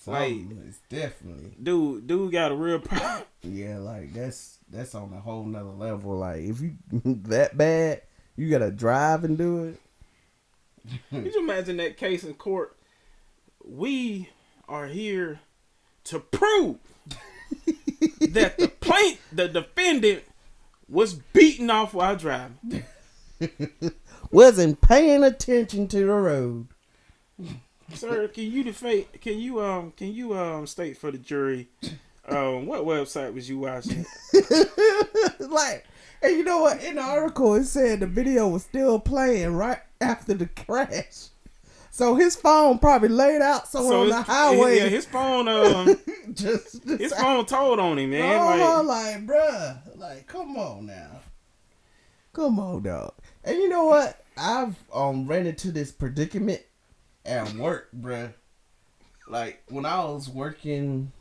Like, it's definitely, dude got a real problem. Yeah, like that's on a whole nother level. Like, if you that bad, you gotta drive and do it. Could you imagine that case in court? We are here to prove that the defendant was beaten off while driving. Wasn't paying attention to the road. Sir, can you state for the jury what website was you watching? Like, and you know what? In the article, it said the video was still playing right after the crash. So his phone probably laid out somewhere on the highway. Yeah, his phone his phone told on him, man. Oh, like, bruh, like, come on now, come on, dog. And you know what? I've ran into this predicament at work, bruh. Like, when I was working,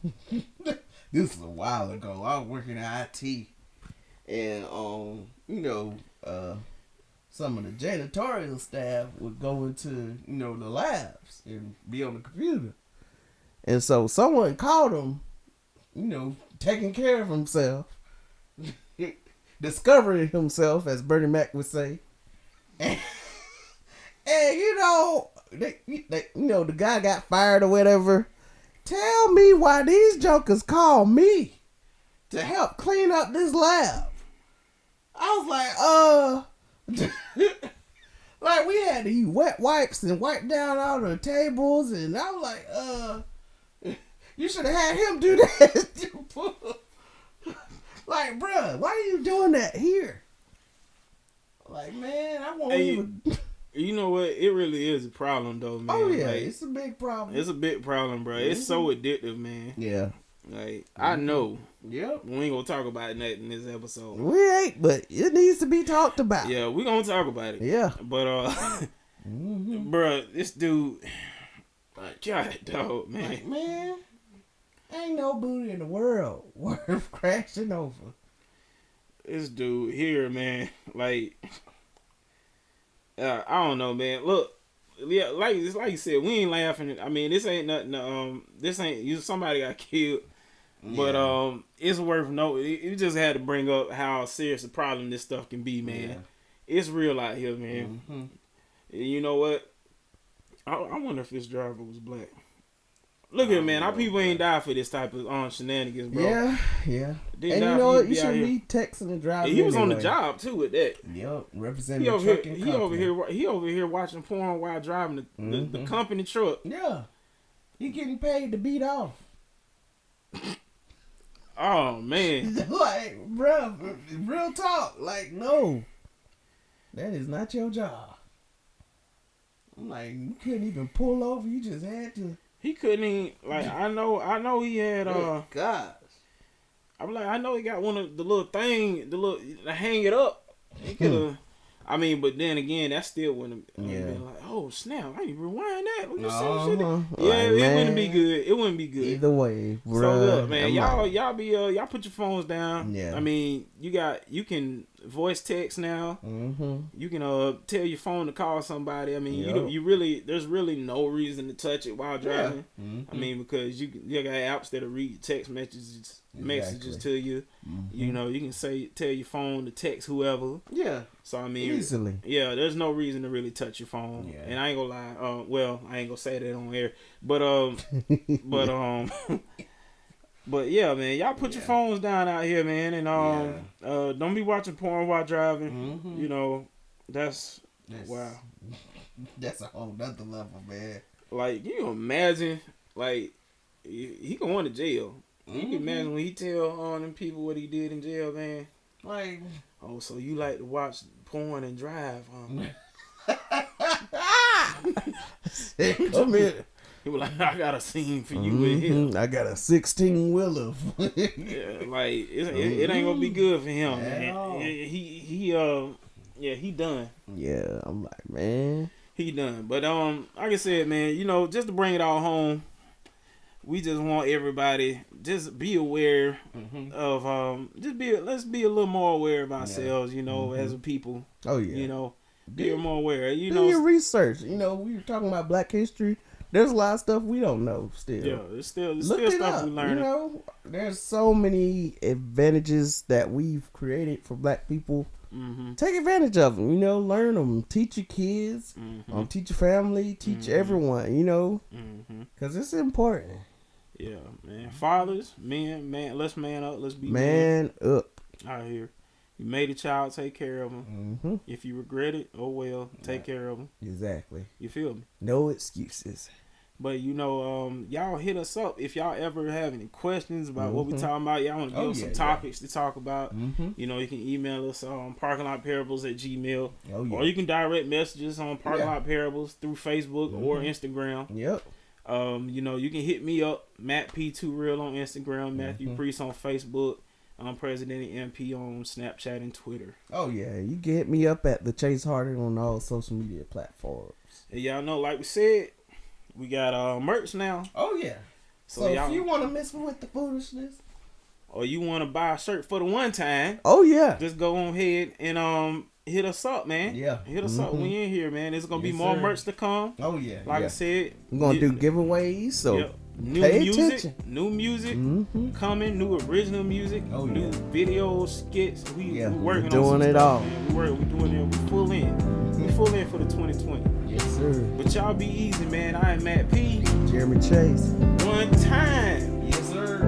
this was a while ago. I was working at IT, and you know, some of the janitorial staff would go into, you know, the labs and be on the computer, and so someone called him, you know, taking care of himself, discovering himself, as Bernie Mac would say, and you know. You know, the guy got fired or whatever. Tell me why these jokers call me to help clean up this lab. I was like, like, we had to use wet wipes and wipe down all the tables, and I was like, you should have had him do that. Like, bruh, why are you doing that here? Like, man, I won't even. You know what? It really is a problem, though, man. Oh, yeah. Like, It's a big problem. It's a big problem, bro. It's so addictive, man. Yeah. Like, I know. Yep. We ain't gonna talk about that in this episode. We ain't, but it needs to be talked about. Yeah, we gonna talk about it. Yeah. But, bro, this dude, like, God, dog, man. Like, man, ain't no booty in the world worth crashing over. this dude here, man, like, I don't know, man. Look, yeah, like you said, we ain't laughing. I mean, this ain't nothing. This ain't somebody got killed, but it's worth noting. You just had to bring up how serious a problem this stuff can be, man. Yeah. It's real out here, man. Mm-hmm. You know what? I wonder if this driver was black. Look at it, man. Our people ain't die for this type of shenanigans, bro. Yeah. And you know what? You shouldn't be texting and driving. And he was on the job too with that. Yep, representing the trucking company. He over here watching porn while driving the company truck. Yeah, he getting paid to beat off. Oh man, like, bro, real talk. Like, no, that is not your job. I'm like, you couldn't even pull over. You just had to. He couldn't even, like, I know he had, gosh. I'm like, I know he got one of the little thing, to hang it up. He could have, I mean, but then again, that still wouldn't have been like, oh, snap, I need to rewind that. What you saying? Yeah, it wouldn't be good. It wouldn't be good. Either way, bro. So, look, man, y'all put your phones down. Yeah. I mean, you can voice text now. Mm-hmm. You can tell your phone to call somebody. I mean, you really, there's really no reason to touch it while driving. Yeah. Mm-hmm. I mean, because you got apps that'll read text messages to you. Mm-hmm. You know, you can tell your phone to text whoever. Yeah. So I mean, easily. Yeah, there's no reason to really touch your phone. Yeah. And I ain't gonna lie. Well, I ain't gonna say that on air. But But yeah, man, y'all put your phones down out here, man, and don't be watching porn while driving. Mm-hmm. You know, that's wow. That's a whole nother level, man. Like, you imagine, like, he going to jail. Mm-hmm. You can imagine when he tell them people what he did in jail, man. Like, oh, so you like to watch porn and drive, huh? Come here. He was like, I got a scene for you with him. I got a 16-wheeler. Yeah, like, it ain't gonna be good for him, man. He done. Yeah, I'm like, man. He done. But like I said, man, you know, just to bring it all home, we just want everybody just be aware of let's be a little more aware of ourselves, you know, as a people. Oh yeah. You know, be more aware. You do know, your research. You know, we were talking about Black history. There's a lot of stuff we don't know still. Yeah, there's still stuff we learning. You know, there's so many advantages that we've created for Black people. Mm-hmm. Take advantage of them. You know, learn them. Teach your kids. Mm-hmm. Teach your family. Teach everyone. You know, because it's important. Yeah, man. Fathers, man, let's man up. Let's be man up out here. You made a child, take care of them. Mm-hmm. If you regret it, oh well, take care of them. Exactly. You feel me? No excuses. But, you know, y'all hit us up if y'all ever have any questions about what we talking about. Y'all want to give us some topics to talk about. Mm-hmm. You know, you can email us on parkinglotparables@gmail.com. Oh, yeah. Or you can direct messages on Parking Lot Parables through Facebook or Instagram. Yep. You know, you can hit me up, Matt P2Real on Instagram, Matthew Priest on Facebook. I'm President MP on Snapchat and Twitter. Oh, yeah. You can hit me up at the Chase Harden on all social media platforms. And y'all know, like we said, we got merch now. Oh, yeah. So if you want to mess with the foolishness, or you want to buy a shirt for the one time. Oh, yeah. Just go on ahead and hit us up, man. Yeah. Hit us up. We in here, man. There's going to be more merch to come. Oh, yeah. Like I said. We're going to do giveaways, so pay attention. New music coming, new original music, new video skits. We working doing on it all. Man. We're doing it. We full in. We full in for the 2020. Yes, sir. But y'all be easy, man. I am Matt P. Jeremy Chase. One time. Yes, sir.